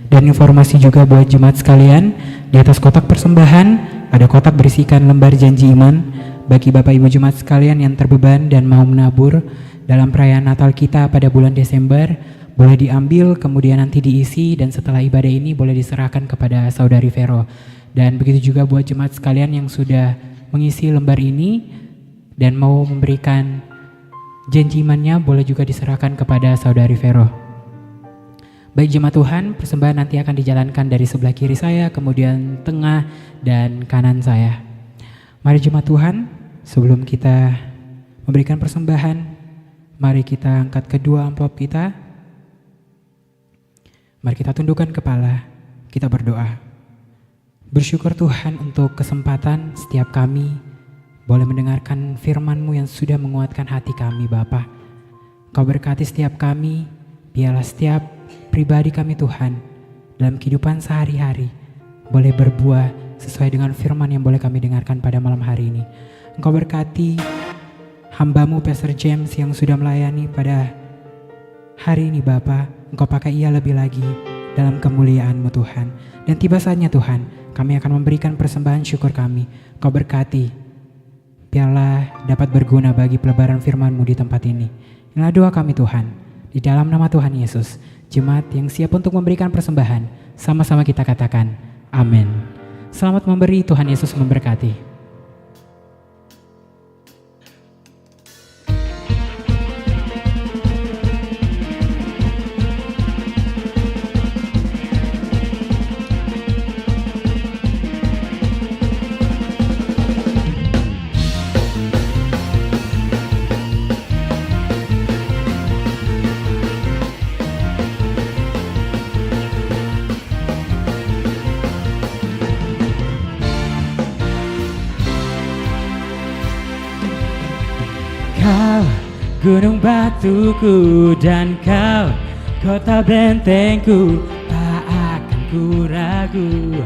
Dan informasi juga buat jemaat sekalian, di atas kotak persembahan ada kotak berisikan lembar janji iman bagi Bapak Ibu Jemaat sekalian yang terbeban dan mau menabur dalam perayaan Natal kita pada bulan Desember. Boleh diambil, kemudian nanti diisi, dan setelah ibadah ini boleh diserahkan kepada Saudari Vero. Dan begitu juga buat jemaat sekalian yang sudah mengisi lembar ini dan mau memberikan janji imannya, boleh juga diserahkan kepada Saudari Vero. Baik jemaat Tuhan, persembahan nanti akan dijalankan dari sebelah kiri saya, kemudian tengah dan kanan saya. Mari jemaat Tuhan, sebelum kita memberikan persembahan, mari kita angkat kedua amplop kita. Mari kita tundukkan kepala, kita berdoa. Bersyukur Tuhan untuk kesempatan setiap kami boleh mendengarkan firman-Mu yang sudah menguatkan hati kami Bapa. Kau berkati setiap kami, biarlah setiap pribadi kami Tuhan dalam kehidupan sehari-hari boleh berbuah sesuai dengan firman yang boleh kami dengarkan pada malam hari ini. Engkau berkati hamba-Mu Pastor James yang sudah melayani pada hari ini Bapa. Engkau pakai ia lebih lagi dalam kemuliaan-Mu Tuhan. Dan tiba saatnya Tuhan, kami akan memberikan persembahan syukur kami. Engkau berkati, biarlah dapat berguna bagi pelebaran firman-Mu di tempat ini. Inilah doa kami Tuhan, di dalam nama Tuhan Yesus. Jemaat yang siap untuk memberikan persembahan, sama-sama kita katakan, amin. Selamat memberi, Tuhan Yesus memberkati. Kau gunung batuku dan kau kota bentengku, tak akan ku ragu.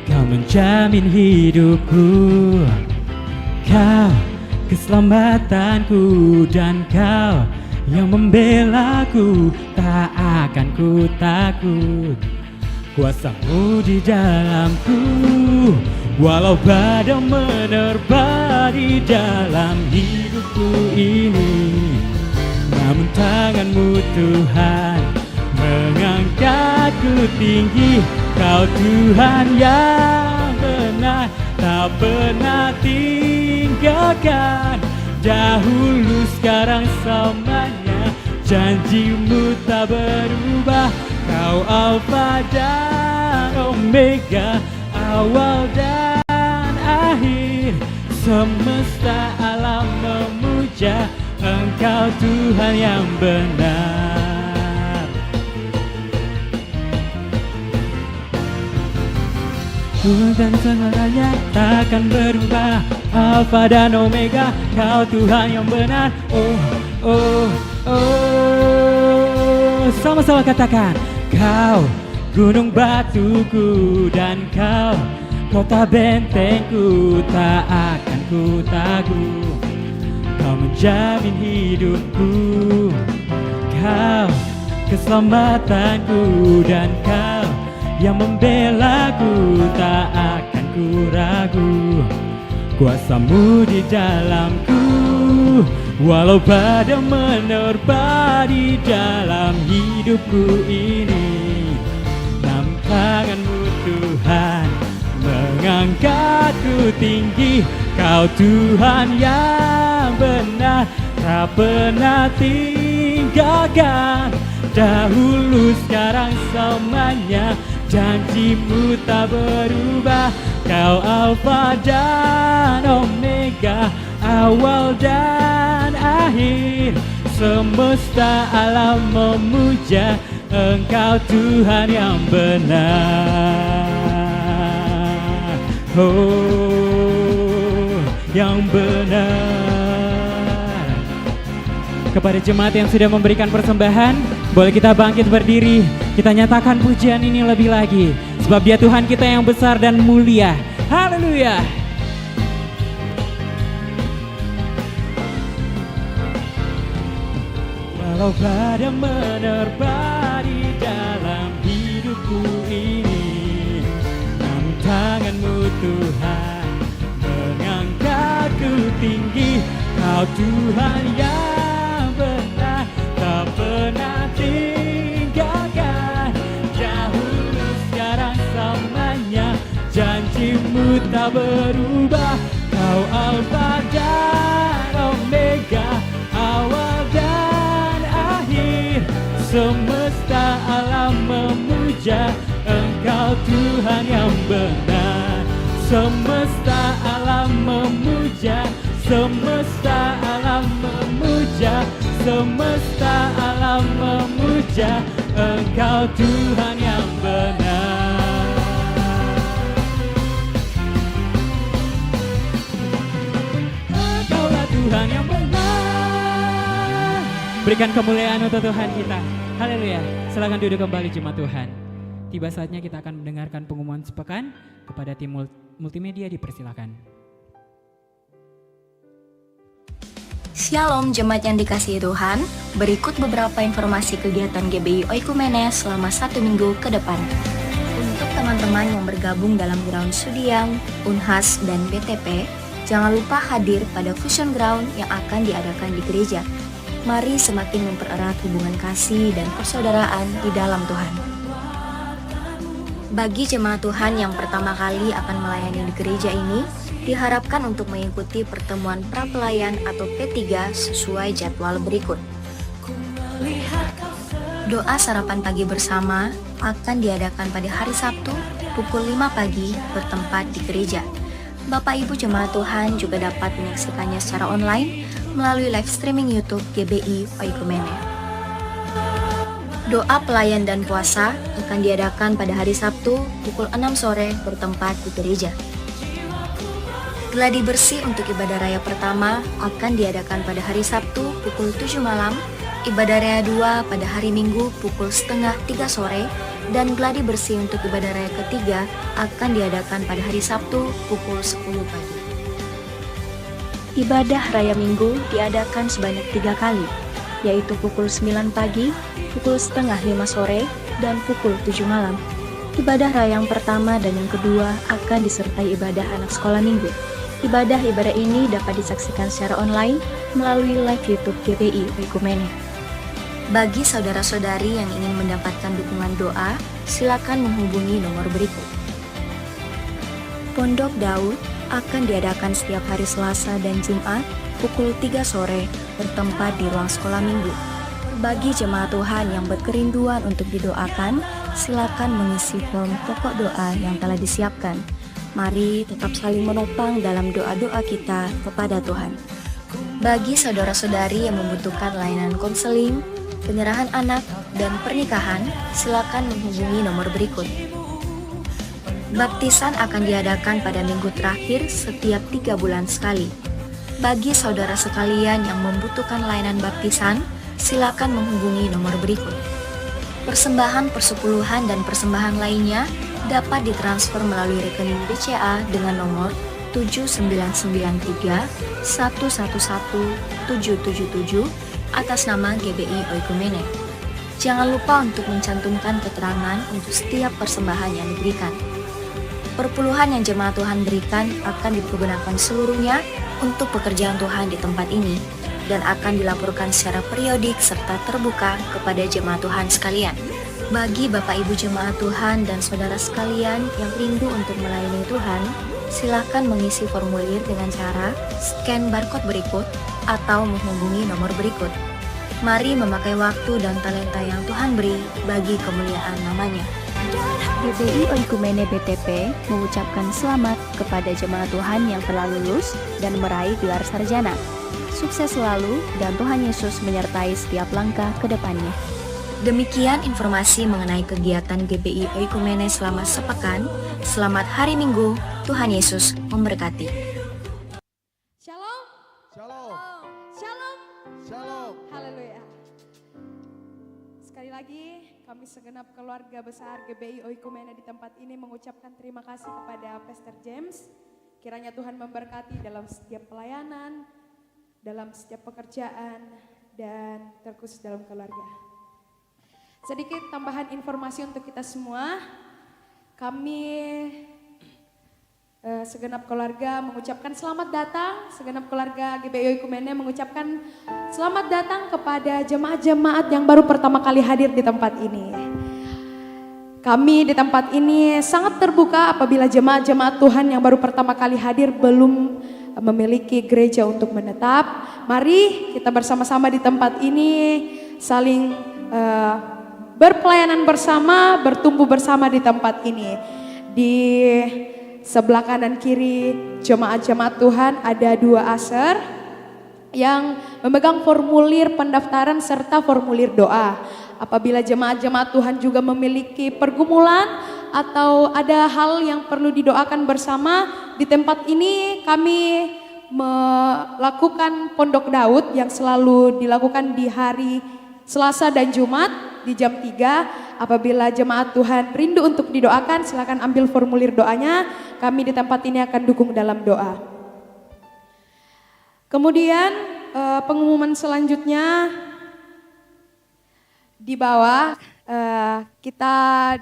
Kau menjamin hidupku, kau keselamatanku dan kau yang membelaku, tak akan ku takut. Kuasa-Mu di dalamku, walau badai menerpa di dalam hidupku ini. Namun tangan-Mu Tuhan mengangkatku tinggi. Kau Tuhan yang benar, tak pernah tinggalkan. Dahulu sekarang selamanya, janji-Mu tak berubah. Kau Alfa dan Omega, awal dan akhir. Semesta alam memuja Engkau Tuhan yang benar. Tuhan dan segalanya takkan berubah, Alfa dan Omega, Kau Tuhan yang benar. Oh, oh, oh. Sama-sama katakan, Kau gunung batuku dan Kau kota bentengku, tak akan ku takut. Kau menjamin hidupku, Kau keselamatanku dan Kau yang membelaku, tak akan ku ragu. Kuasa-Mu di dalamku, walau badai menerpa di dalam hidupku ini. Namun tangan-Mu Tuhan mengangkatku tinggi. Kau Tuhan yang benar, tak pernah tinggalkan. Dahulu sekarang selamanya, janji-Mu tak berubah. Kau Alfa dan Omega, awal dan akhir. Semesta alam memuja Engkau Tuhan yang benar. Oh, yang benar. Kepada jemaat yang sudah memberikan persembahan, boleh kita bangkit berdiri. Kita nyatakan pujian ini lebih lagi, sebab Dia Tuhan kita yang besar dan mulia. Haleluya. Walau badai menerpa di dalam hidupku ini, namun tangan-Mu Tuhan tinggi. Kau Tuhan yang benar, tak pernah tinggalkan. Dahulu sekarang selamanya, janjimu tak berubah. Kau Alfa dan Omega, awal dan akhir. Semesta alam memuja Engkau Tuhan yang benar. Semesta alam memuja, semesta alam memuja, semesta alam memuja Engkau Tuhan yang benar. Engkaulah Tuhan yang benar. Berikan kemuliaan untuk Tuhan kita. Haleluya. Silakan duduk kembali jemaat Tuhan. Tiba saatnya kita akan mendengarkan pengumuman sepekan. Kepada tim multimedia dipersilakan. Shalom jemaat yang dikasihi Tuhan, berikut beberapa informasi kegiatan GBI Oikumene selama 1 minggu ke depan. Untuk teman-teman yang bergabung dalam Ground Sudiang, Unhas, dan BTP, jangan lupa hadir pada Fusion Ground yang akan diadakan di gereja. Mari semakin mempererat hubungan kasih dan persaudaraan di dalam Tuhan. Bagi jemaat Tuhan yang pertama kali akan melayani di gereja ini, diharapkan untuk mengikuti pertemuan prapelayan atau P3 sesuai jadwal berikut. Doa sarapan pagi bersama akan diadakan pada hari Sabtu pukul 5 pagi bertempat di gereja. Bapak Ibu jemaat Tuhan juga dapat menyaksikannya secara online melalui live streaming YouTube GBI Oikumene. Doa pelayan dan puasa akan diadakan pada hari Sabtu pukul 6 sore bertempat di gereja. Gladi bersih untuk ibadah raya pertama akan diadakan pada hari Sabtu pukul 7 malam, ibadah raya 2 pada hari Minggu pukul setengah 3 sore, dan gladi bersih untuk ibadah raya ketiga akan diadakan pada hari Sabtu pukul 10 pagi. Ibadah raya Minggu diadakan sebanyak 3 kali, yaitu pukul 9 pagi, pukul setengah 5 sore, dan pukul 7 malam. Ibadah raya yang pertama dan yang kedua akan disertai ibadah anak sekolah minggu. Ibadah-ibadah ini dapat disaksikan secara online melalui live YouTube GBI Oikumene. Bagi saudara-saudari yang ingin mendapatkan dukungan doa, silakan menghubungi nomor berikut. Pondok Daud akan diadakan setiap hari Selasa dan Jumat pukul 3 sore bertempat di ruang sekolah minggu. Bagi jemaat Tuhan yang berkerinduan untuk didoakan, silakan mengisi form pokok doa yang telah disiapkan. Mari tetap saling menopang dalam doa-doa kita kepada Tuhan. Bagi saudara-saudari yang membutuhkan layanan konseling, penyerahan anak, dan pernikahan, silakan menghubungi nomor berikut. Baptisan akan diadakan pada minggu terakhir setiap 3 bulan sekali. Bagi saudara sekalian yang membutuhkan layanan baptisan, silakan menghubungi nomor berikut. Persembahan persepuluhan dan persembahan lainnya dapat ditransfer melalui rekening BCA dengan nomor 7993 111 777 atas nama GBI Oikumene. Jangan lupa untuk mencantumkan keterangan untuk setiap persembahan yang diberikan. Perpuluhan yang jemaat Tuhan berikan akan dipergunakan seluruhnya untuk pekerjaan Tuhan di tempat ini dan akan dilaporkan secara periodik serta terbuka kepada jemaat Tuhan sekalian. Bagi Bapak Ibu jemaat Tuhan dan saudara sekalian yang rindu untuk melayani Tuhan, silakan mengisi formulir dengan cara scan barcode berikut atau menghubungi nomor berikut. Mari memakai waktu dan talenta yang Tuhan beri bagi kemuliaan namanya. GBI Oikumene BTP mengucapkan selamat kepada jemaat Tuhan yang telah lulus dan meraih gelar sarjana. Sukses selalu dan Tuhan Yesus menyertai setiap langkah ke depannya. Demikian informasi mengenai kegiatan GBI Oikumene selama sepekan. Selamat hari Minggu, Tuhan Yesus memberkati. Shalom. Shalom. Shalom. Shalom. Haleluya. Sekali lagi kami segenap keluarga besar GBI Oikumene di tempat ini mengucapkan terima kasih kepada Pastor James. Kiranya Tuhan memberkati dalam setiap pelayanan, dalam setiap pekerjaan, dan terkhusus dalam keluarga. Sedikit tambahan informasi untuk kita semua. Kami segenap keluarga mengucapkan selamat datang, segenap keluarga GBI Oikumene mengucapkan selamat datang kepada jemaat-jemaat yang baru pertama kali hadir di tempat ini. Kami di tempat ini sangat terbuka apabila jemaat-jemaat Tuhan yang baru pertama kali hadir belum memiliki gereja untuk menetap. Mari kita bersama-sama di tempat ini saling berpelayanan bersama, bertumbuh bersama di tempat ini. Di sebelah kanan kiri jemaat-jemaat Tuhan ada 2 usher yang memegang formulir pendaftaran serta formulir doa. Apabila jemaat-jemaat Tuhan juga memiliki pergumulan atau ada hal yang perlu didoakan bersama, di tempat ini kami melakukan Pondok Daud yang selalu dilakukan di hari Selasa dan Jumat di jam 3. Apabila jemaat Tuhan rindu untuk didoakan, silakan ambil formulir doanya. Kami di tempat ini akan dukung dalam doa. Kemudian pengumuman selanjutnya di bawah, kita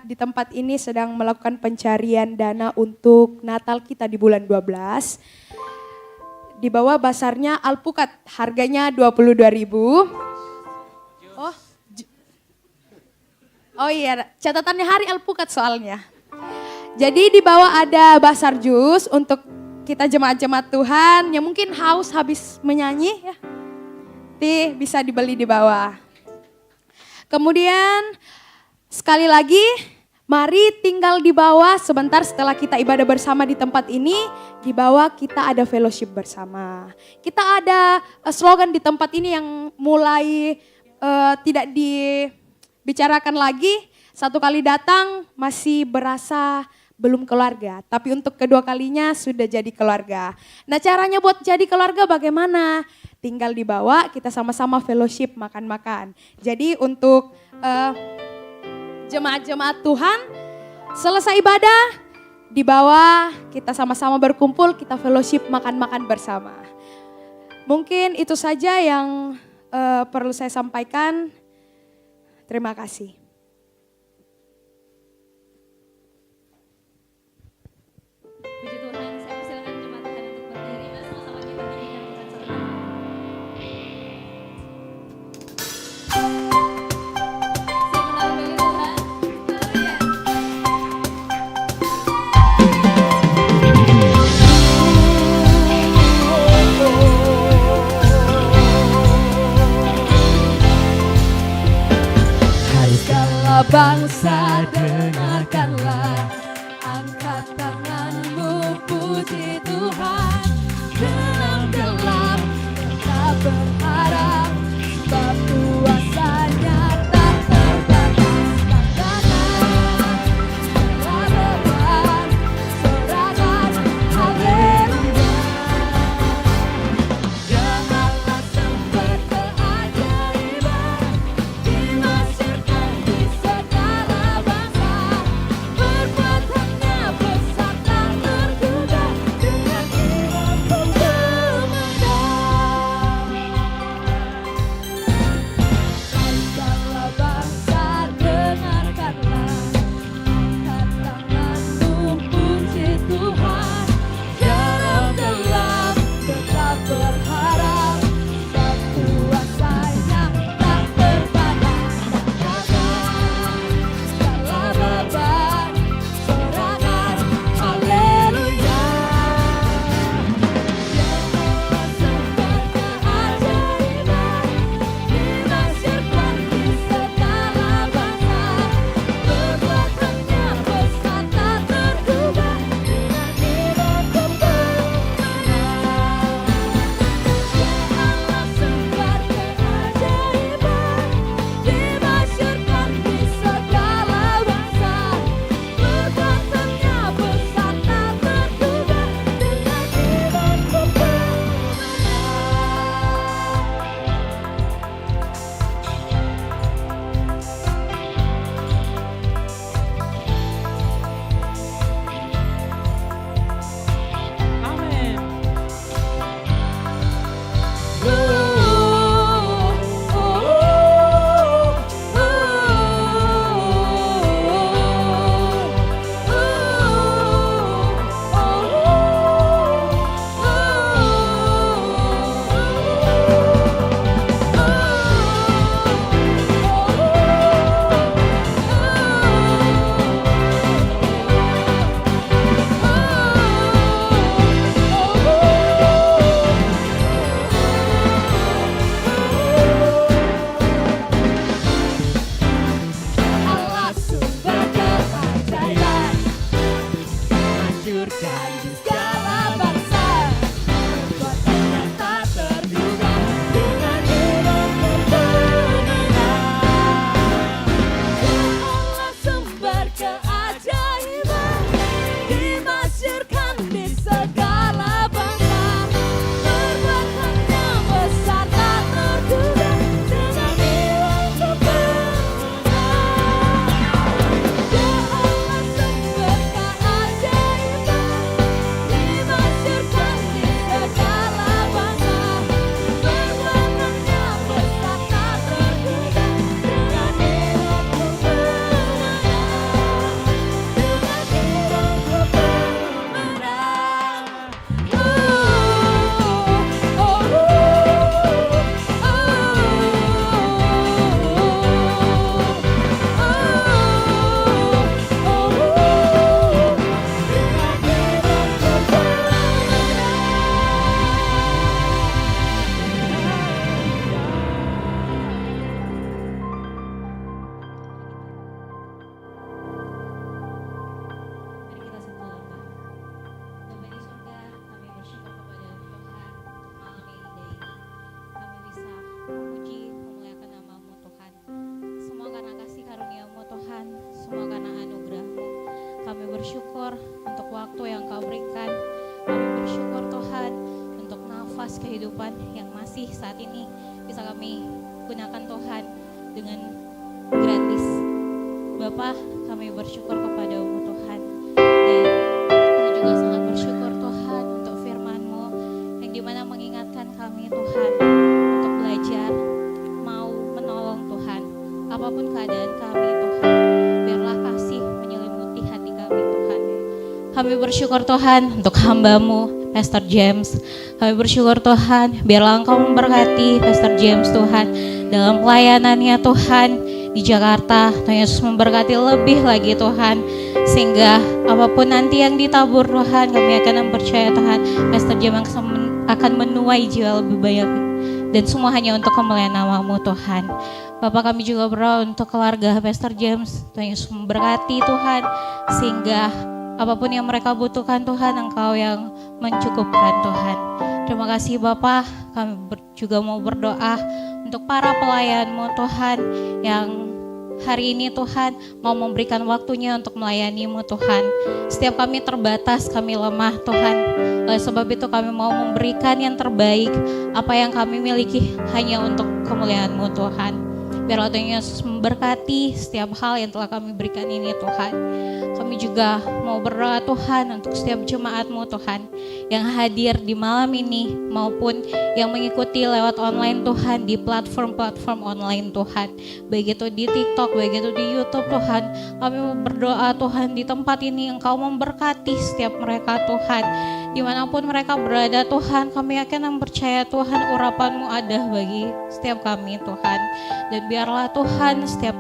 di tempat ini sedang melakukan pencarian dana untuk Natal kita di bulan 12. Di bawah basarnya alpukat, harganya 22.000. Oh iya, catatannya hari alpukat soalnya. Jadi di bawah ada basar jus untuk kita jemaat-jemaat Tuhan yang mungkin haus habis menyanyi ya. Nanti bisa dibeli di bawah. Kemudian sekali lagi mari tinggal di bawah sebentar setelah kita ibadah bersama di tempat ini. Di bawah kita ada fellowship bersama. Kita ada slogan di tempat ini yang mulai tidak dibicarakan lagi. Satu kali datang masih berasa belum keluarga, tapi untuk kedua kalinya sudah jadi keluarga. Nah, caranya buat jadi keluarga bagaimana? Tinggal di bawah, kita sama-sama fellowship, makan-makan. Jadi untuk jemaat-jemaat Tuhan, selesai ibadah, di bawah kita sama-sama berkumpul, kita fellowship, makan-makan bersama. Mungkin itu saja yang perlu saya sampaikan. Terima kasih. Puji Tuhan, saya persilakan jemaat Tuhan untuk berdiri. Bersama-sama kita nyanyikan Tuhan satu lagu. Sebentar bagi Tuhan. Haleluya. Hai segala bangsa dengarkanlah, angkat tanganmu puji Tuhan. Gelap-gelap tetap berharap, sebab kuasanya tak terbatas. Katakan segala beban, serahkan haleluya. Janganlah sempat keajaiban dimasirkan di segala bangsa. kehidupan yang masih saat ini bisa kami gunakan Tuhan dengan gratis. Bapa, kami bersyukur kepada-Mu Tuhan, dan kami juga sangat bersyukur Tuhan untuk firman-Mu yang dimana mengingatkan kami Tuhan untuk belajar mau menolong Tuhan apapun keadaan kami Tuhan. Biarlah kasih menyelimuti hati kami Tuhan. Kami bersyukur Tuhan untuk hamba-Mu Pastor James. Kami bersyukur Tuhan, biarlah Engkau memberkati Pastor James Tuhan dalam pelayanannya Tuhan di Jakarta. Tuhan Yesus memberkati lebih lagi Tuhan, sehingga apapun nanti yang ditabur Tuhan, kami akan mempercaya Tuhan Pastor James akan menuai jiwa lebih banyak, dan semua hanya untuk kemuliaan nama-Mu Tuhan. Bapak, kami juga berdoa untuk keluarga Pastor James. Tuhan Yesus memberkati Tuhan, sehingga apapun yang mereka butuhkan Tuhan, Engkau yang mencukupkan Tuhan. Terima kasih Bapak, kami juga mau berdoa untuk para pelayan-Mu Tuhan yang hari ini Tuhan mau memberikan waktunya untuk melayani-Mu Tuhan. Setiap kami terbatas, kami lemah Tuhan. Oleh sebab itu kami mau memberikan yang terbaik, apa yang kami miliki hanya untuk kemuliaan-Mu Tuhan. Biarlah Tuhan Yesus memberkati setiap hal yang telah kami berikan ini Tuhan. Kami juga mau berdoa Tuhan untuk setiap jemaat-Mu Tuhan yang hadir di malam ini maupun yang mengikuti lewat online Tuhan di platform-platform online Tuhan. Baik itu di TikTok, baik itu di YouTube Tuhan. Kami mau berdoa Tuhan di tempat ini Engkau memberkati setiap mereka Tuhan. Dimanapun mereka berada Tuhan, kami akan mempercaya Tuhan urapan-Mu ada bagi setiap kami Tuhan. Dan biarlah Tuhan setiap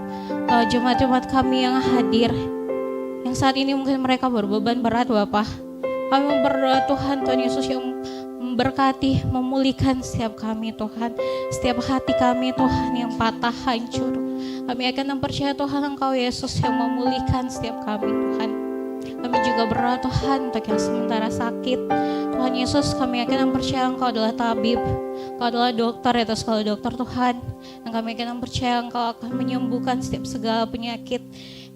jemaat-jemaat kami yang hadir, yang saat ini mungkin mereka berbeban berat Bapak, kami berdoa Tuhan, Tuhan Yesus yang memberkati, memulihkan setiap kami Tuhan, setiap hati kami Tuhan yang patah, hancur. Kami akan mempercaya Tuhan Engkau Yesus yang memulihkan setiap kami Tuhan. Kami juga berdoa Tuhan untuk yang sementara sakit. Tuhan Yesus, kami akan mempercaya Engkau adalah tabib, Engkau adalah dokter, atas segala dokter Tuhan. Dan kami akan mempercaya Engkau akan menyembuhkan setiap segala penyakit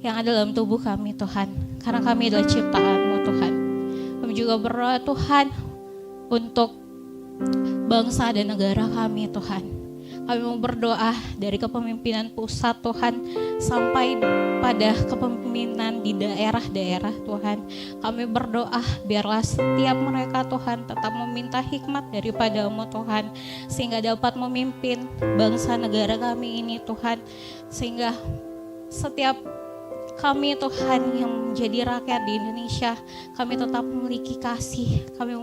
yang ada dalam tubuh kami Tuhan. Karena kami adalah ciptaan-Mu Tuhan. Kami juga berdoa Tuhan untuk bangsa dan negara kami Tuhan. Kami mau berdoa dari kepemimpinan pusat Tuhan sampai pada kepemimpinan di daerah-daerah Tuhan. Kami berdoa biarlah setiap mereka Tuhan tetap meminta hikmat daripada-Mu Tuhan, sehingga dapat memimpin bangsa negara kami ini Tuhan. Sehingga setiap kami Tuhan yang menjadi rakyat di Indonesia, kami tetap memiliki kasih, kami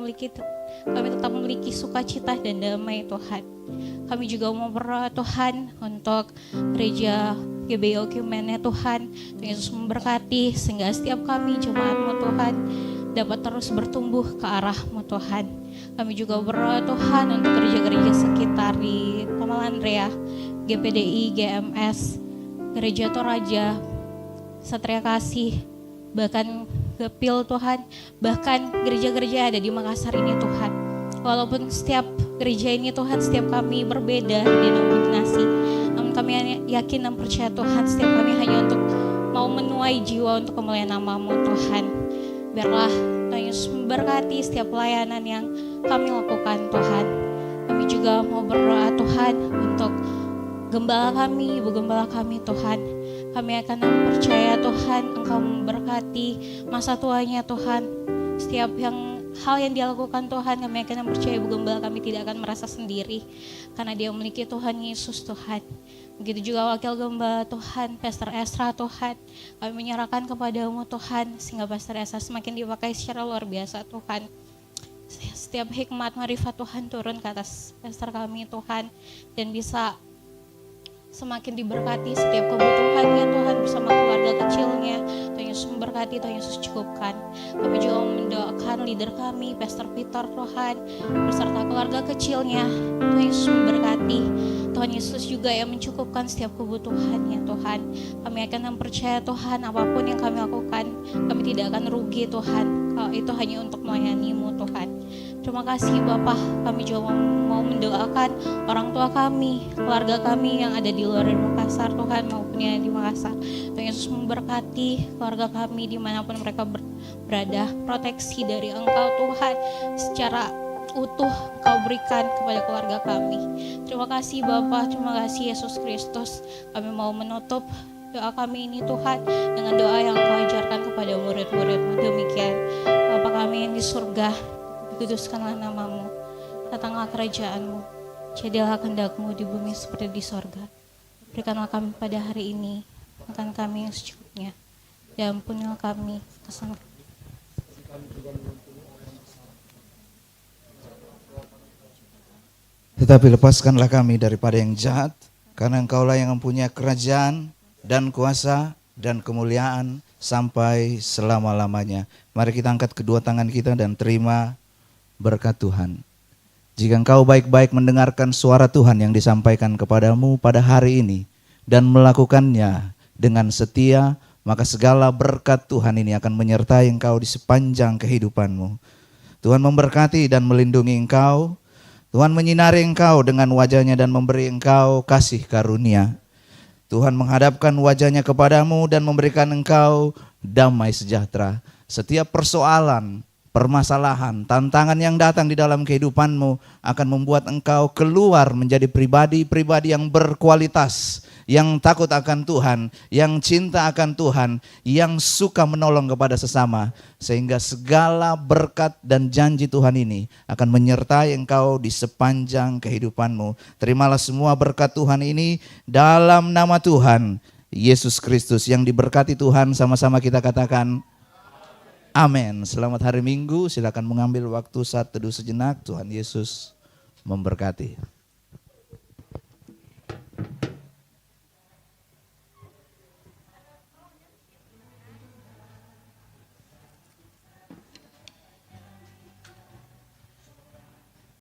tetap memiliki sukacita dan damai Tuhan. Kami juga mau berdoa Tuhan untuk gereja GBI Okimen Tuhan. Tuhan Yesus memberkati sehingga setiap kami jemaat-Mu Tuhan dapat terus bertumbuh ke arah-Mu Tuhan. Kami juga berdoa Tuhan untuk gereja-gereja sekitar di Tamalandrea, GPDI, GMS, Gereja Toraja, Satria Kasih, bahkan Gapil Tuhan, bahkan gereja-gereja ada di Makassar ini Tuhan. Walaupun setiap gereja ini Tuhan, setiap kami berbeda denominasi, namun kami yakin dan percaya Tuhan, setiap kami hanya untuk mau menuai jiwa untuk kemuliaan nama-Mu Tuhan. Biarlah Tuhan Yesus memberkati setiap pelayanan yang kami lakukan Tuhan. Kami juga mau berdoa Tuhan untuk gembala kami, ibu gembala kami Tuhan. Kami akan percaya Tuhan Engkau memberkati masa tuanya Tuhan. Setiap hal yang dia lakukan Tuhan, kami akan percaya ibu gembala kami tidak akan merasa sendiri, karena dia memiliki Tuhan Yesus Tuhan. Begitu juga wakil gembala Tuhan, Pastor Esra Tuhan. Kami menyerahkan kepada-Mu Tuhan, sehingga Pastor Esra semakin dipakai secara luar biasa Tuhan. Setiap hikmat marifat Tuhan turun ke atas Pastor kami Tuhan, dan bisa semakin diberkati setiap kebutuhannya Tuhan bersama keluarga kecilnya. Tuhan Yesus memberkati, Tuhan Yesus cukupkan. Kami juga mendoakan leader kami, Pastor Peter Tuhan, beserta keluarga kecilnya. Tuhan Yesus memberkati. Tuhan Yesus juga yang mencukupkan setiap kebutuhannya Tuhan. Kami akan mempercaya Tuhan, apapun yang kami lakukan, kami tidak akan rugi Tuhan. Kalau itu hanya untuk melayani-Mu Tuhan. Terima kasih Bapak, kami juga mau mendoakan orang tua kami, keluarga kami yang ada di luar Makassar Tuhan, maupun yang di Makassar. Tuhan Yesus memberkati keluarga kami dimanapun mereka berada, proteksi dari Engkau Tuhan, secara utuh Kau berikan kepada keluarga kami. Terima kasih Bapa, terima kasih Yesus Kristus. Kami mau menutup doa kami ini Tuhan dengan doa yang Kau ajarkan kepada murid-murid-Mu. Demikian, Bapa kami yang di surga, dikuduskanlah nama-Mu, datanglah kerajaan-Mu, jadilah kehendak-Mu di bumi seperti di sorga. Berikanlah kami pada hari ini makan kami yang secukupnya, dan ampunilah kami kesalahan. Tetapi lepaskanlah kami daripada yang jahat, karena Engkaulah yang mempunyai kerajaan dan kuasa dan kemuliaan sampai selama-lamanya. Mari kita angkat kedua tangan kita dan terima berkat Tuhan. Jika engkau baik-baik mendengarkan suara Tuhan yang disampaikan kepadamu pada hari ini dan melakukannya dengan setia, maka segala berkat Tuhan ini akan menyertai engkau di sepanjang kehidupanmu. Tuhan memberkati dan melindungi engkau. Tuhan menyinari engkau dengan wajahnya dan memberi engkau kasih karunia. Tuhan menghadapkan wajahnya kepadamu dan memberikan engkau damai sejahtera. Setiap persoalan, permasalahan, tantangan yang datang di dalam kehidupanmu akan membuat engkau keluar menjadi pribadi-pribadi yang berkualitas, yang takut akan Tuhan, yang cinta akan Tuhan, yang suka menolong kepada sesama. Sehingga segala berkat dan janji Tuhan ini akan menyertai engkau di sepanjang kehidupanmu. Terimalah semua berkat Tuhan ini dalam nama Tuhan Yesus Kristus. Yang diberkati Tuhan, sama-sama kita katakan amin. Selamat hari Minggu, silakan mengambil waktu saat teduh sejenak. Tuhan Yesus memberkati.